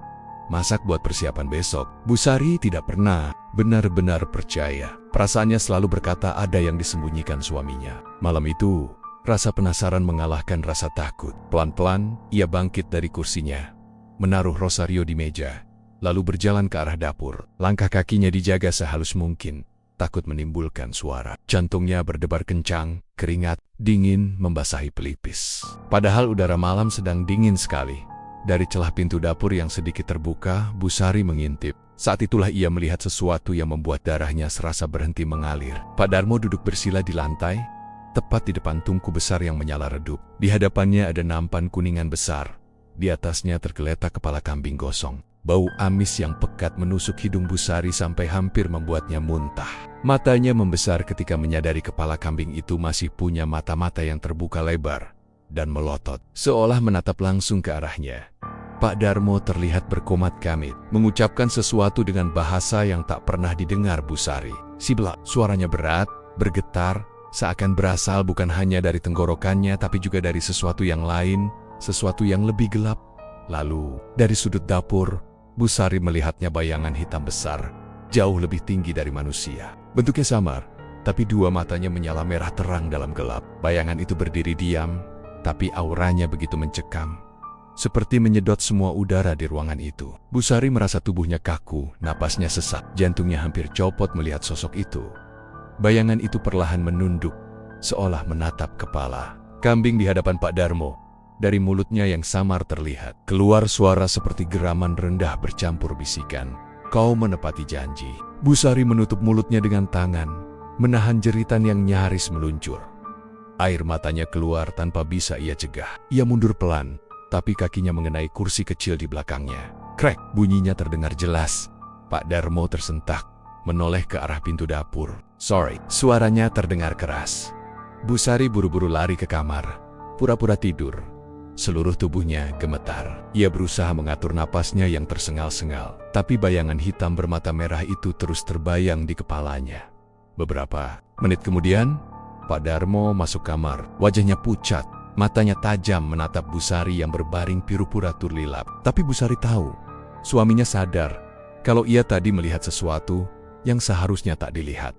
masak buat persiapan besok. Busari tidak pernah benar-benar percaya. Perasaannya selalu berkata ada yang disembunyikan suaminya. Malam itu, rasa penasaran mengalahkan rasa takut. Pelan-pelan, ia bangkit dari kursinya, menaruh rosario di meja, lalu berjalan ke arah dapur. Langkah kakinya dijaga sehalus mungkin, takut menimbulkan suara. Jantungnya berdebar kencang, keringat dingin membasahi pelipis. Padahal udara malam sedang dingin sekali. Dari celah pintu dapur yang sedikit terbuka, Busari mengintip. Saat itulah ia melihat sesuatu yang membuat darahnya serasa berhenti mengalir. Pak Darmo duduk bersila di lantai, tepat di depan tungku besar yang menyala redup. Di hadapannya ada nampan kuningan besar. Di atasnya tergeletak kepala kambing gosong. Bau amis yang pekat menusuk hidung Busari sampai hampir membuatnya muntah. Matanya membesar ketika menyadari kepala kambing itu masih punya mata-mata yang terbuka lebar dan melotot, seolah menatap langsung ke arahnya. Pak Darmo terlihat berkomat kamit, mengucapkan sesuatu dengan bahasa yang tak pernah didengar Busari. Siblak, suaranya berat, bergetar, seakan berasal bukan hanya dari tenggorokannya tapi juga dari sesuatu yang lain, sesuatu yang lebih gelap. Lalu, dari sudut dapur, Busari melihatnya bayangan hitam besar, jauh lebih tinggi dari manusia. Bentuknya samar, tapi dua matanya menyala merah terang dalam gelap. Bayangan itu berdiri diam, tapi auranya begitu mencekam, seperti menyedot semua udara di ruangan itu. Busari merasa tubuhnya kaku, napasnya sesak, jantungnya hampir copot melihat sosok itu. Bayangan itu perlahan menunduk, seolah menatap kepala kambing di hadapan Pak Darmo. Dari mulutnya yang samar terlihat keluar suara seperti geraman rendah bercampur bisikan. "Kau menepati janji." Busari menutup mulutnya dengan tangan, menahan jeritan yang nyaris meluncur. Air matanya keluar tanpa bisa ia cegah. Ia mundur pelan, tapi kakinya mengenai kursi kecil di belakangnya. Krek, bunyinya terdengar jelas. Pak Darmo tersentak, menoleh ke arah pintu dapur. "Sorry." Suaranya terdengar keras. Busari buru-buru lari ke kamar, pura-pura tidur. Seluruh tubuhnya gemetar. Ia berusaha mengatur napasnya yang tersengal-sengal, tapi bayangan hitam bermata merah itu terus terbayang di kepalanya. Beberapa menit kemudian, Pak Darmo masuk kamar. Wajahnya pucat, matanya tajam menatap Busari yang berbaring piru pura turlilap. Tapi Busari tahu, suaminya sadar kalau ia tadi melihat sesuatu yang seharusnya tak dilihat.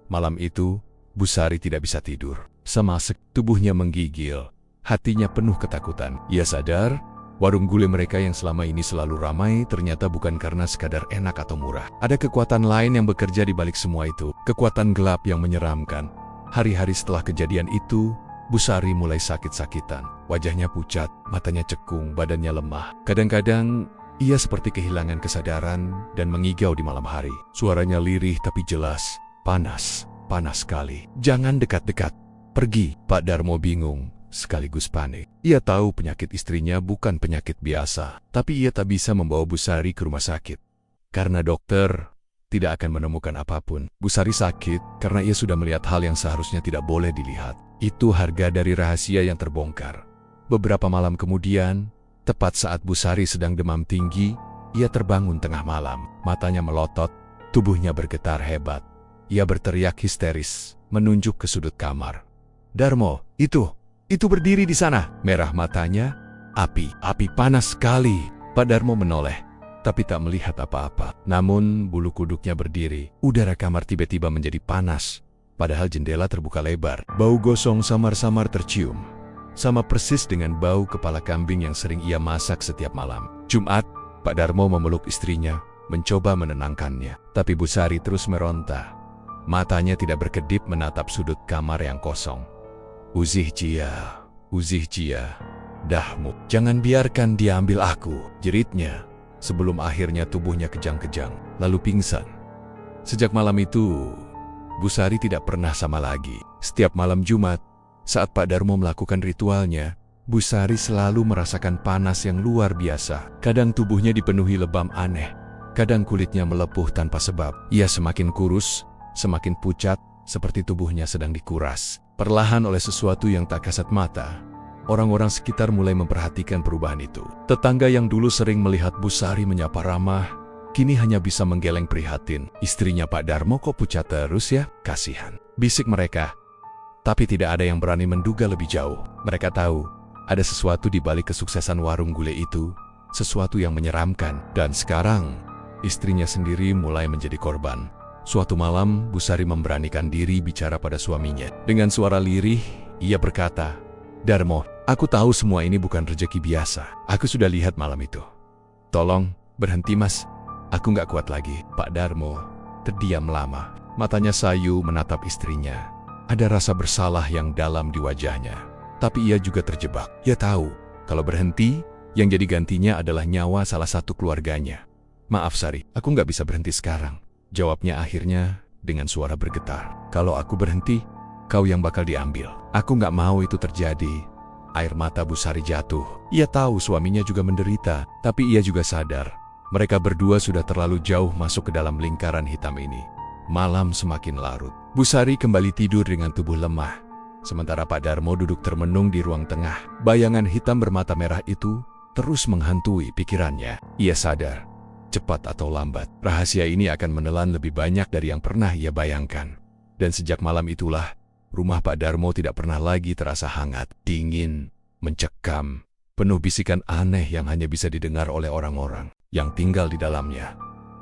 Malam itu, Busari tidak bisa tidur. Semasek tubuhnya menggigil. Hatinya penuh ketakutan. Ia sadar, warung gulai mereka yang selama ini selalu ramai ternyata bukan karena sekadar enak atau murah. Ada kekuatan lain yang bekerja di balik semua itu. Kekuatan gelap yang menyeramkan. Hari-hari setelah kejadian itu, Bu Sari mulai sakit-sakitan. Wajahnya pucat, matanya cekung, badannya lemah. Kadang-kadang ia seperti kehilangan kesadaran dan mengigau di malam hari. Suaranya lirih tapi jelas. Panas, panas sekali. Jangan dekat-dekat. Pergi. Pak Darmo bingung sekaligus panik. Ia tahu penyakit istrinya bukan penyakit biasa, tapi ia tak bisa membawa Bu Sari ke rumah sakit. Karena dokter tidak akan menemukan apapun. Bu Sari sakit karena ia sudah melihat hal yang seharusnya tidak boleh dilihat. Itu harga dari rahasia yang terbongkar. Beberapa malam kemudian, tepat saat Bu Sari sedang demam tinggi, ia terbangun tengah malam. Matanya melotot, tubuhnya bergetar hebat. Ia berteriak histeris, menunjuk ke sudut kamar. Darmo, itu berdiri di sana. Merah matanya, api panas sekali. Pak Darmo menoleh, tapi tak melihat apa-apa. Namun bulu kuduknya berdiri. Udara kamar tiba-tiba menjadi panas, padahal jendela terbuka lebar. Bau gosong samar-samar tercium, sama persis dengan bau kepala kambing yang sering ia masak setiap malam. Jumat, Pak Darmo memeluk istrinya, mencoba menenangkannya. Tapi Bu Sari terus meronta. Matanya tidak berkedip menatap sudut kamar yang kosong. Uzih Jia, dahmu, jangan biarkan dia ambil aku, jeritnya, sebelum akhirnya tubuhnya kejang-kejang, lalu pingsan. Sejak malam itu, Bu Sari tidak pernah sama lagi. Setiap malam Jumat, saat Pak Darmo melakukan ritualnya, Bu Sari selalu merasakan panas yang luar biasa. Kadang tubuhnya dipenuhi lebam aneh, kadang kulitnya melepuh tanpa sebab. Ia semakin kurus, semakin pucat, seperti tubuhnya sedang dikuras. Perlahan oleh sesuatu yang tak kasat mata, orang-orang sekitar mulai memperhatikan perubahan itu. Tetangga yang dulu sering melihat Bu Sari menyapa ramah, kini hanya bisa menggeleng prihatin. Istrinya Pak Darmo kok pucat terus ya? Kasihan, bisik mereka. Tapi tidak ada yang berani menduga lebih jauh. Mereka tahu, ada sesuatu di balik kesuksesan warung gulai itu, sesuatu yang menyeramkan. Dan sekarang, istrinya sendiri mulai menjadi korban. Suatu malam, Bu Sari memberanikan diri bicara pada suaminya. Dengan suara lirih, ia berkata, Darmo, aku tahu semua ini bukan rezeki biasa. Aku sudah lihat malam itu. Tolong, berhenti mas. Aku nggak kuat lagi. Pak Darmo terdiam lama. Matanya sayu menatap istrinya. Ada rasa bersalah yang dalam di wajahnya. Tapi ia juga terjebak. Ia tahu, kalau berhenti, yang jadi gantinya adalah nyawa salah satu keluarganya. Maaf Sari, aku nggak bisa berhenti sekarang. Jawabnya akhirnya dengan suara bergetar. Kalau aku berhenti, kau yang bakal diambil. Aku nggak mau itu terjadi. Air mata Bu Sari jatuh. Ia tahu suaminya juga menderita, tapi ia juga sadar. Mereka berdua sudah terlalu jauh masuk ke dalam lingkaran hitam ini. Malam semakin larut. Bu Sari kembali tidur dengan tubuh lemah. Sementara Pak Darmo duduk termenung di ruang tengah. Bayangan hitam bermata merah itu terus menghantui pikirannya. Ia sadar, cepat atau lambat, rahasia ini akan menelan lebih banyak dari yang pernah ia bayangkan. Dan sejak malam itulah, rumah Pak Darmo tidak pernah lagi terasa hangat, dingin, mencekam, penuh bisikan aneh yang hanya bisa didengar oleh orang-orang yang tinggal di dalamnya.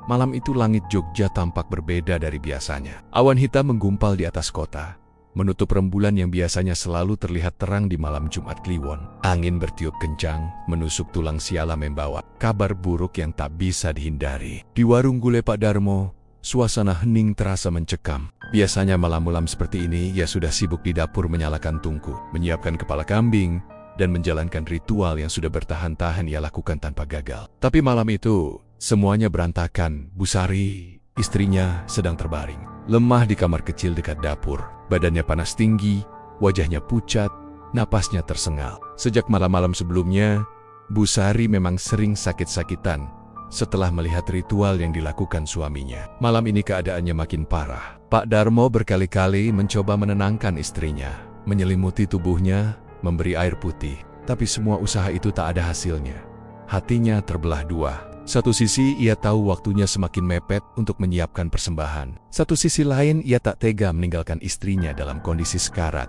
Malam itu langit Jogja tampak berbeda dari biasanya. Awan hitam menggumpal di atas kota, menutup rembulan yang biasanya selalu terlihat terang di malam Jumat Kliwon. Angin bertiup kencang, menusuk tulang siala membawa kabar buruk yang tak bisa dihindari. Di warung gulai Pak Darmo, suasana hening terasa mencekam. Biasanya malam-malam seperti ini, ia sudah sibuk di dapur menyalakan tungku, menyiapkan kepala kambing, dan menjalankan ritual yang sudah bertahan-tahan ia lakukan tanpa gagal. Tapi malam itu, semuanya berantakan. Bu Sari, istrinya, sedang terbaring lemah di kamar kecil dekat dapur. Badannya panas tinggi, wajahnya pucat, napasnya tersengal. Sejak malam-malam sebelumnya, Bu Sari memang sering sakit-sakitan setelah melihat ritual yang dilakukan suaminya. Malam ini keadaannya makin parah. Pak Darmo berkali-kali mencoba menenangkan istrinya, menyelimuti tubuhnya, memberi air putih. Tapi semua usaha itu tak ada hasilnya. Hatinya terbelah dua. Satu sisi ia tahu waktunya semakin mepet untuk menyiapkan persembahan. Satu sisi lain ia tak tega meninggalkan istrinya dalam kondisi sekarat.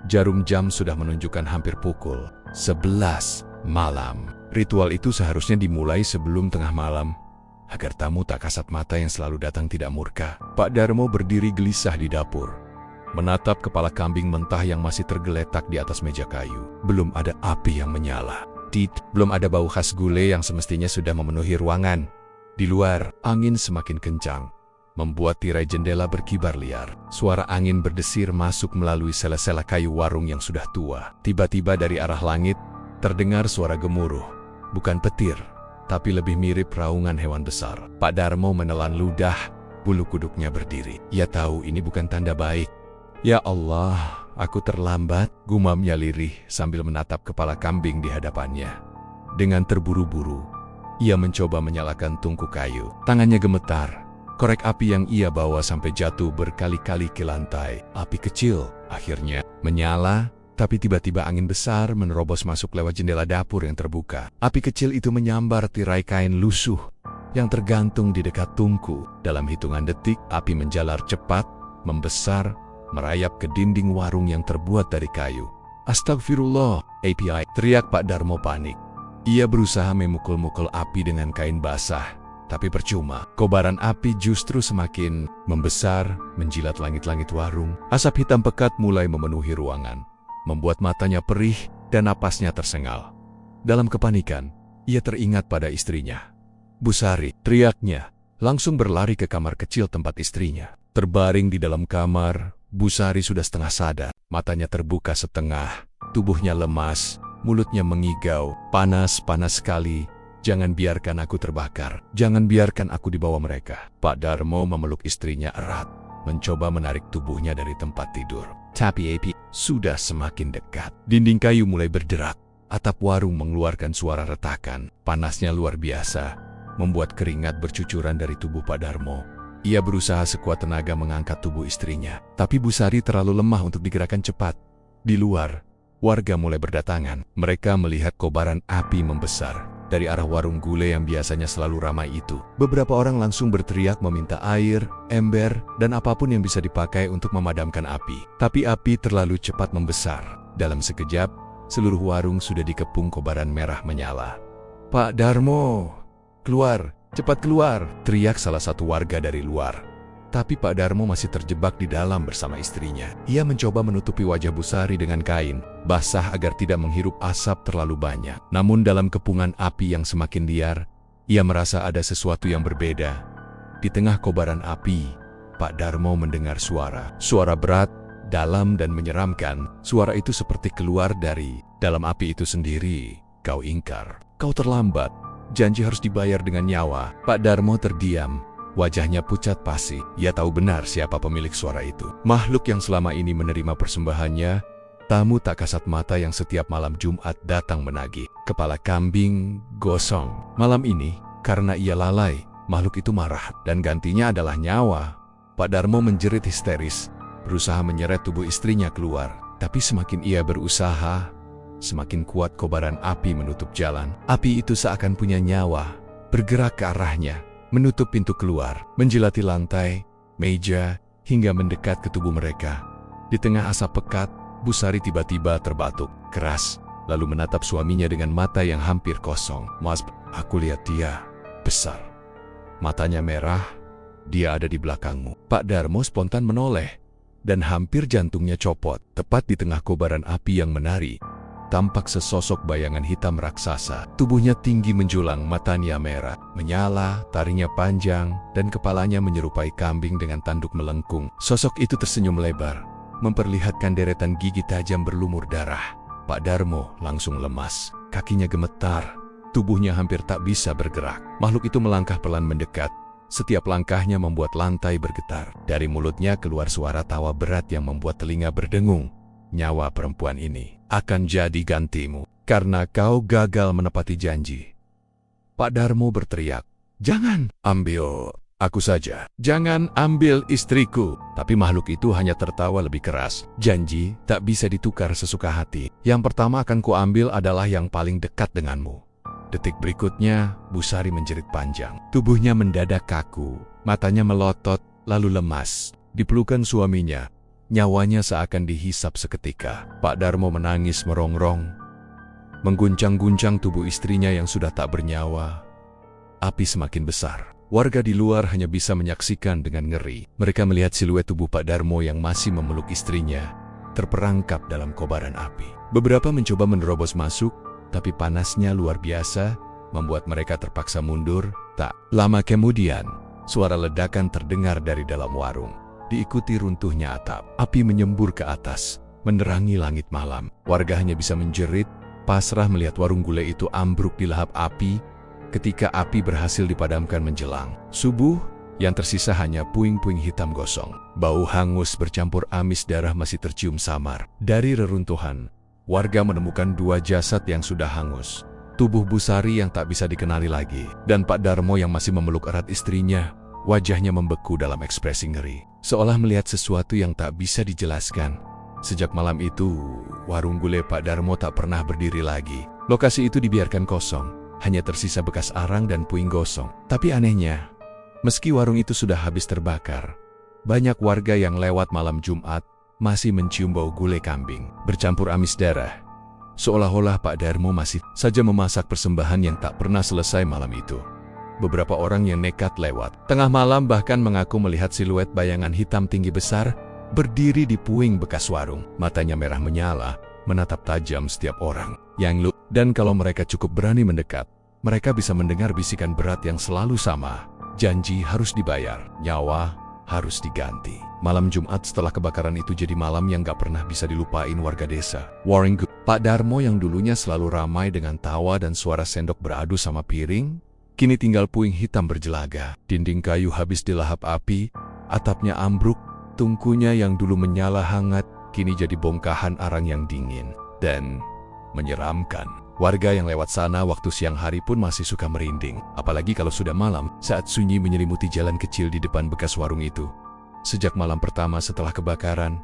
Jarum jam sudah menunjukkan hampir pukul 11 malam. Ritual itu seharusnya dimulai sebelum tengah malam, agar tamu tak kasat mata yang selalu datang tidak murka. Pak Darmo berdiri gelisah di dapur, menatap kepala kambing mentah yang masih tergeletak di atas meja kayu. Belum ada api yang menyala. Belum ada bau khas gulai yang semestinya sudah memenuhi ruangan. Di luar, angin semakin kencang, membuat tirai jendela berkibar liar. Suara angin berdesir masuk melalui sela-sela kayu warung yang sudah tua. Tiba-tiba dari arah langit, terdengar suara gemuruh. Bukan petir, tapi lebih mirip raungan hewan besar. Pak Darmo menelan ludah, bulu kuduknya berdiri. Ia tahu ini bukan tanda baik. Ya Allah, aku terlambat, gumamnya lirih sambil menatap kepala kambing di hadapannya. Dengan terburu-buru, ia mencoba menyalakan tungku kayu. Tangannya gemetar. Korek api yang ia bawa sampai jatuh berkali-kali ke lantai. Api kecil akhirnya menyala, tapi tiba-tiba angin besar menerobos masuk lewat jendela dapur yang terbuka. Api kecil itu menyambar tirai kain lusuh yang tergantung di dekat tungku. Dalam hitungan detik, api menjalar cepat, membesar, merayap ke dinding warung yang terbuat dari kayu. Astagfirullah, API, teriak Pak Darmo panik. Ia berusaha memukul-mukul api dengan kain basah, tapi percuma. Kobaran api justru semakin membesar, menjilat langit-langit warung. Asap hitam pekat mulai memenuhi ruangan, membuat matanya perih dan napasnya tersengal. Dalam kepanikan, ia teringat pada istrinya. "Bu Sari," teriaknya, langsung berlari ke kamar kecil tempat istrinya. Terbaring di dalam kamar, Bu Sari sudah setengah sadar. Matanya terbuka setengah, tubuhnya lemas, mulutnya mengigau. "Panas sekali. Jangan biarkan aku terbakar. Jangan biarkan aku dibawa mereka." Pak Darmo memeluk istrinya erat, mencoba menarik tubuhnya dari tempat tidur. Tapi api sudah semakin dekat. Dinding kayu mulai berderak. Atap warung mengeluarkan suara retakan. Panasnya luar biasa, membuat keringat bercucuran dari tubuh Pak Darmo. Ia berusaha sekuat tenaga mengangkat tubuh istrinya, tapi Bu Sari terlalu lemah untuk digerakkan cepat. Di luar, warga mulai berdatangan. Mereka melihat kobaran api membesar dari arah warung gulai yang biasanya selalu ramai itu. Beberapa orang langsung berteriak meminta air, ember, dan apapun yang bisa dipakai untuk memadamkan api. Tapi api terlalu cepat membesar. Dalam sekejap, seluruh warung sudah dikepung kobaran merah menyala. "Pak Darmo, keluar! Cepat keluar!" teriak salah satu warga dari luar. Tapi Pak Darmo masih terjebak di dalam bersama istrinya. Ia mencoba menutupi wajah Bu Sari dengan kain basah agar tidak menghirup asap terlalu banyak. Namun dalam kepungan api yang semakin liar, ia merasa ada sesuatu yang berbeda. Di tengah kobaran api, Pak Darmo mendengar suara. Suara berat, dalam dan menyeramkan. Suara itu seperti keluar dari dalam api itu sendiri. "Kau ingkar. Kau terlambat. Janji harus dibayar dengan nyawa." Pak Darmo terdiam. Wajahnya pucat pasi. Ia tahu benar siapa pemilik suara itu. Makhluk yang selama ini menerima persembahannya, tamu tak kasat mata yang setiap malam Jumat datang menagih. Kepala kambing gosong. Malam ini, karena ia lalai, makhluk itu marah dan gantinya adalah nyawa. Pak Darmo menjerit histeris, berusaha menyeret tubuh istrinya keluar. Tapi semakin ia berusaha, semakin kuat kobaran api menutup jalan. Api itu seakan punya nyawa, bergerak ke arahnya, menutup pintu keluar, menjilati lantai, meja, hingga mendekat ke tubuh mereka. Di tengah asap pekat, Bu Sari tiba-tiba terbatuk keras, lalu menatap suaminya dengan mata yang hampir kosong. "Mas, aku lihat dia besar. Matanya merah, dia ada di belakangmu." Pak Darmo spontan menoleh, dan hampir jantungnya copot. Tepat di tengah kobaran api yang menari, tampak sesosok bayangan hitam raksasa. Tubuhnya tinggi menjulang, matanya merah, menyala, taringnya panjang, dan kepalanya menyerupai kambing dengan tanduk melengkung. Sosok itu tersenyum lebar, memperlihatkan deretan gigi tajam berlumur darah. Pak Darmo langsung lemas, kakinya gemetar, tubuhnya hampir tak bisa bergerak. Makhluk itu melangkah pelan mendekat. Setiap langkahnya membuat lantai bergetar. Dari mulutnya keluar suara tawa berat yang membuat telinga berdengung. "Nyawa perempuan ini akan jadi gantimu, karena kau gagal menepati janji." Pak Darmo berteriak, "Jangan ambil aku saja. Jangan ambil istriku." Tapi makhluk itu hanya tertawa lebih keras. "Janji tak bisa ditukar sesuka hati. Yang pertama akan kuambil adalah yang paling dekat denganmu." Detik berikutnya, Bu Sari menjerit panjang. Tubuhnya mendadak kaku, matanya melotot, lalu lemas. Di pelukan suaminya, nyawanya seakan dihisap seketika. Pak Darmo menangis merongrong, mengguncang-guncang tubuh istrinya yang sudah tak bernyawa. Api semakin besar. Warga di luar hanya bisa menyaksikan dengan ngeri. Mereka melihat siluet tubuh Pak Darmo yang masih memeluk istrinya, terperangkap dalam kobaran api. Beberapa mencoba menerobos masuk, tapi panasnya luar biasa, membuat mereka terpaksa mundur. Tak lama kemudian, Suara ledakan terdengar dari dalam warung, diikuti runtuhnya atap. Api menyembur ke atas, menerangi langit malam. Warga hanya bisa menjerit, pasrah melihat warung gulai itu ambruk di lahap api ketika api berhasil dipadamkan menjelang subuh. Yang tersisa hanya puing-puing hitam gosong. Bau hangus bercampur amis darah masih tercium samar. Dari reruntuhan, warga menemukan 2 jasad yang sudah hangus. Tubuh Busari yang tak bisa dikenali lagi, dan Pak Darmo yang masih memeluk erat istrinya. Wajahnya membeku dalam ekspresi ngeri, seolah melihat sesuatu yang tak bisa dijelaskan. Sejak malam itu, warung gulai Pak Darmo tak pernah berdiri lagi. Lokasi itu dibiarkan kosong, hanya tersisa bekas arang dan puing gosong. Tapi anehnya, meski warung itu sudah habis terbakar, banyak warga yang lewat malam Jumat masih mencium bau gulai kambing bercampur amis darah. Seolah-olah Pak Darmo masih saja memasak persembahan yang tak pernah selesai malam itu. Beberapa orang yang nekat lewat tengah malam bahkan mengaku melihat siluet bayangan hitam tinggi besar berdiri di puing bekas warung. Matanya merah menyala, menatap tajam setiap orang yang lewat. Dan kalau mereka cukup berani mendekat, mereka bisa mendengar bisikan berat yang selalu sama. Janji harus dibayar, nyawa harus diganti. Malam Jumat setelah kebakaran itu jadi malam yang gak pernah bisa dilupain warga desa Waringgo. Pak Darmo yang dulunya selalu ramai dengan tawa dan suara sendok beradu sama piring, kini tinggal puing hitam berjelaga. Dinding kayu habis dilahap api, atapnya ambruk, tungkunya yang dulu menyala hangat, kini jadi bongkahan arang yang dingin dan menyeramkan. Warga yang lewat sana waktu siang hari pun masih suka merinding, apalagi kalau sudah malam, saat sunyi menyelimuti jalan kecil di depan bekas warung itu. Sejak malam pertama setelah kebakaran,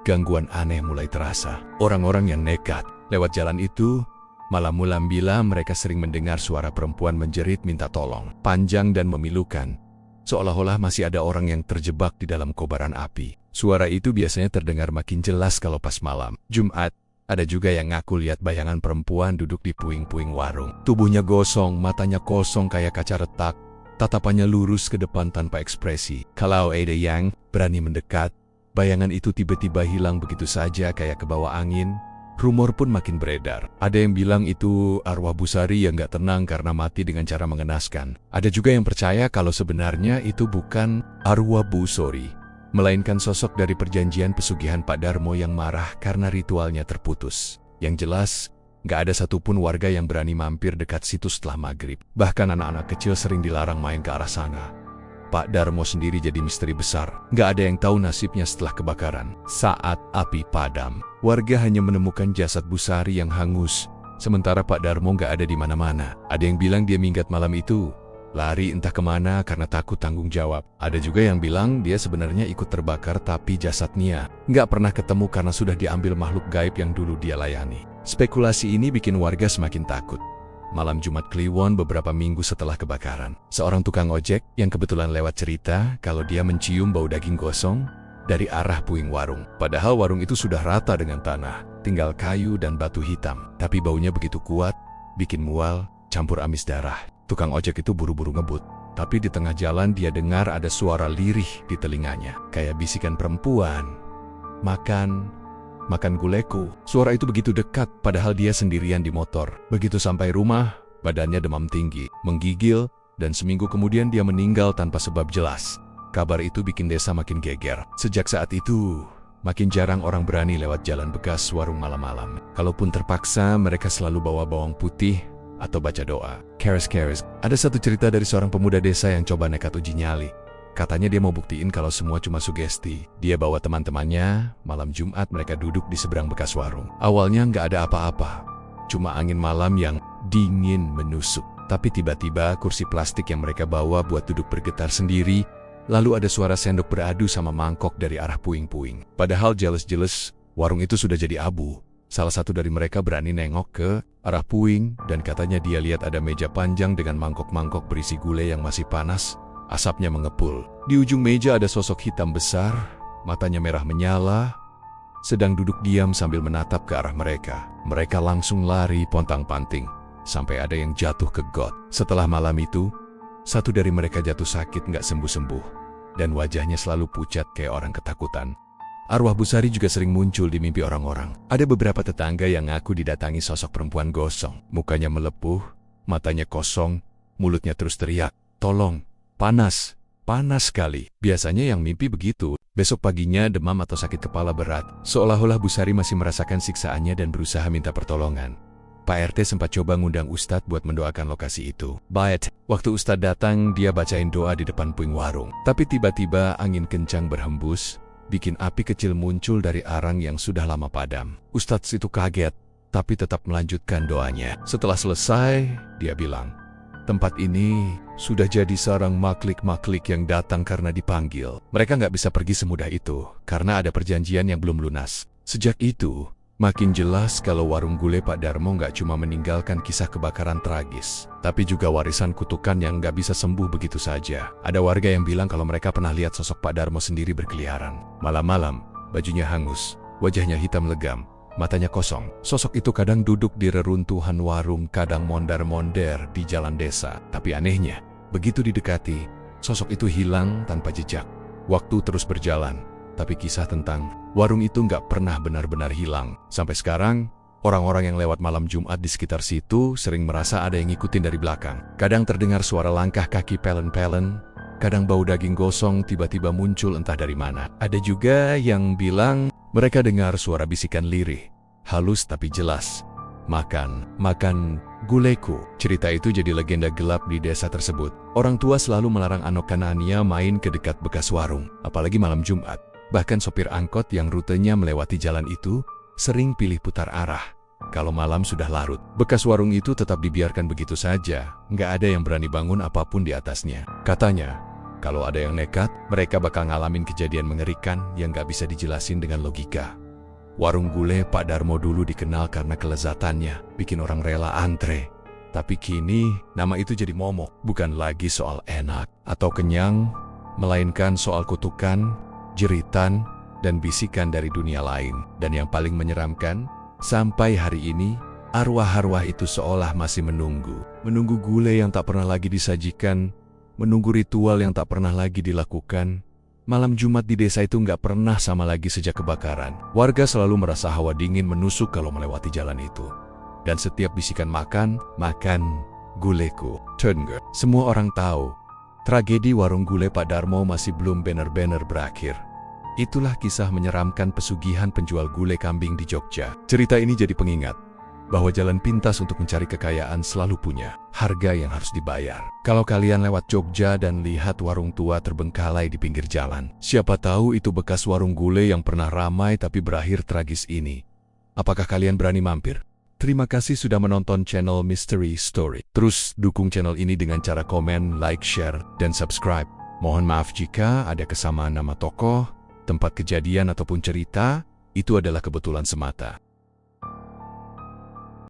gangguan aneh mulai terasa. Orang-orang yang nekat lewat jalan itu, malam-malam bila mereka sering mendengar suara perempuan menjerit minta tolong, panjang dan memilukan, seolah-olah masih ada orang yang terjebak di dalam kobaran api. Suara itu biasanya terdengar makin jelas kalau pas malam Jumat. Ada juga yang ngaku lihat bayangan perempuan duduk di puing-puing warung. Tubuhnya gosong, matanya kosong kayak kaca retak, tatapannya lurus ke depan tanpa ekspresi. Kalau ada yang berani mendekat, bayangan itu tiba-tiba hilang begitu saja kayak kebawa angin. Rumor pun makin beredar. Ada yang bilang itu arwah Busari yang gak tenang karena mati dengan cara mengenaskan. Ada juga yang percaya kalau sebenarnya itu bukan arwah Busori, melainkan sosok dari perjanjian pesugihan Pak Darmo yang marah karena ritualnya terputus. Yang jelas, gak ada satupun warga yang berani mampir dekat situ setelah maghrib. Bahkan anak-anak kecil sering dilarang main ke arah sana. Pak Darmo sendiri jadi misteri besar. Gak ada yang tahu nasibnya setelah kebakaran. Saat api padam, warga hanya menemukan jasad Busari yang hangus, sementara Pak Darmo gak ada di mana-mana. Ada yang bilang dia minggat malam itu, lari entah kemana karena takut tanggung jawab. Ada juga yang bilang dia sebenarnya ikut terbakar tapi jasadnya nggak pernah ketemu karena sudah diambil makhluk gaib yang dulu dia layani. Spekulasi ini bikin warga semakin takut. Malam Jumat Kliwon beberapa minggu setelah kebakaran, seorang tukang ojek yang kebetulan lewat cerita kalau dia mencium bau daging gosong dari arah puing warung. Padahal warung itu sudah rata dengan tanah, tinggal kayu dan batu hitam. Tapi baunya begitu kuat, bikin mual, campur amis darah. Tukang ojek itu buru-buru ngebut, tapi di tengah jalan dia dengar ada suara lirih di telinganya, kayak bisikan perempuan. Makan guleku. Suara itu begitu dekat, padahal dia sendirian di motor. Begitu sampai rumah, badannya demam tinggi, menggigil, dan seminggu kemudian dia meninggal tanpa sebab jelas. Kabar itu bikin desa makin geger. Sejak saat itu, makin jarang orang berani lewat jalan bekas warung malam-malam. Kalaupun terpaksa, mereka selalu bawa bawang putih atau baca doa. Keres. Ada satu cerita dari seorang pemuda desa yang coba nekat uji nyali. Katanya dia mau buktiin kalau semua cuma sugesti. Dia bawa teman-temannya, malam Jumat mereka duduk di seberang bekas warung. Awalnya nggak ada apa-apa, cuma angin malam yang dingin menusuk. Tapi tiba-tiba kursi plastik yang mereka bawa buat duduk bergetar sendiri. Lalu ada suara sendok beradu sama mangkok dari arah puing-puing. Padahal jelas-jelas warung itu sudah jadi abu. Salah satu dari mereka berani nengok ke arah puing dan katanya dia lihat ada meja panjang dengan mangkok-mangkok berisi gulai yang masih panas. Asapnya mengepul. Di ujung meja ada sosok hitam besar, matanya merah menyala, sedang duduk diam sambil menatap ke arah mereka. Mereka langsung lari pontang-panting, sampai ada yang jatuh ke got. Setelah malam itu, satu dari mereka jatuh sakit nggak sembuh-sembuh, dan wajahnya selalu pucat kayak orang ketakutan. Arwah Busari juga sering muncul di mimpi orang-orang. Ada beberapa tetangga yang ngaku didatangi sosok perempuan gosong. Mukanya melepuh, matanya kosong, mulutnya terus teriak, "Tolong! Panas! panas sekali. Biasanya yang mimpi begitu. Besok paginya demam atau sakit kepala berat. Seolah-olah Bu Sari masih merasakan siksaannya dan berusaha minta pertolongan. Pak RT sempat coba ngundang Ustadz buat mendoakan lokasi itu. Waktu Ustadz datang, dia bacain doa di depan puing warung. Tapi tiba-tiba angin kencang berhembus, bikin api kecil muncul dari arang yang sudah lama padam. Ustadz itu kaget, tapi tetap melanjutkan doanya. Setelah selesai, dia bilang, "Tempat ini sudah jadi sarang makhluk-makhluk yang datang karena dipanggil. Mereka nggak bisa pergi semudah itu, karena ada perjanjian yang belum lunas." Sejak itu, makin jelas kalau warung gulai Pak Darmo nggak cuma meninggalkan kisah kebakaran tragis, tapi juga warisan kutukan yang nggak bisa sembuh begitu saja. Ada warga yang bilang kalau mereka pernah lihat sosok Pak Darmo sendiri berkeliaran. Malam-malam, bajunya hangus, wajahnya hitam legam, matanya kosong. Sosok itu kadang duduk di reruntuhan warung, kadang mondar-mondir di jalan desa. Tapi anehnya, begitu didekati, sosok itu hilang tanpa jejak. Waktu terus berjalan, tapi kisah tentang warung itu nggak pernah benar-benar hilang. Sampai sekarang, orang-orang yang lewat malam Jumat di sekitar situ sering merasa ada yang ngikutin dari belakang. Kadang terdengar suara langkah kaki pelen-pelen, kadang bau daging gosong tiba-tiba muncul entah dari mana. Ada juga yang bilang mereka dengar suara bisikan lirih, halus tapi jelas. Makan guleku. Cerita itu jadi legenda gelap di desa tersebut. Orang tua selalu melarang anak anaknya main ke dekat bekas warung, apalagi malam Jumat. Bahkan sopir angkot yang rutenya melewati jalan itu sering pilih putar arah. Kalau malam sudah larut, bekas warung itu tetap dibiarkan begitu saja. Nggak ada yang berani bangun apapun di atasnya. Katanya, kalau ada yang nekat, mereka bakal ngalamin kejadian mengerikan yang nggak bisa dijelasin dengan logika. Warung gulai Pak Darmo dulu dikenal karena kelezatannya, bikin orang rela antre. Tapi kini, nama itu jadi momok. Bukan lagi soal enak atau kenyang, melainkan soal kutukan, jeritan, dan bisikan dari dunia lain. Dan yang paling menyeramkan, sampai hari ini, arwah-arwah itu seolah masih menunggu. Menunggu gulai yang tak pernah lagi disajikan, menunggu ritual yang tak pernah lagi dilakukan. Malam Jumat di desa itu nggak pernah sama lagi sejak kebakaran. Warga selalu merasa hawa dingin menusuk kalau melewati jalan itu. Dan setiap bisikan makan guleku. Semua orang tahu, tragedi warung gulai Pak Darmo masih belum benar-benar berakhir. Itulah kisah menyeramkan pesugihan penjual gulai kambing di Jogja. Cerita ini jadi pengingat bahwa jalan pintas untuk mencari kekayaan selalu punya harga yang harus dibayar. Kalau kalian lewat Jogja dan lihat warung tua terbengkalai di pinggir jalan, siapa tahu itu bekas warung gulai yang pernah ramai tapi berakhir tragis ini. Apakah kalian berani mampir? Terima kasih sudah menonton channel Mystery Story. Terus dukung channel ini dengan cara komen, like, share, dan subscribe. Mohon maaf jika ada kesamaan nama tokoh, tempat kejadian ataupun cerita, itu adalah kebetulan semata.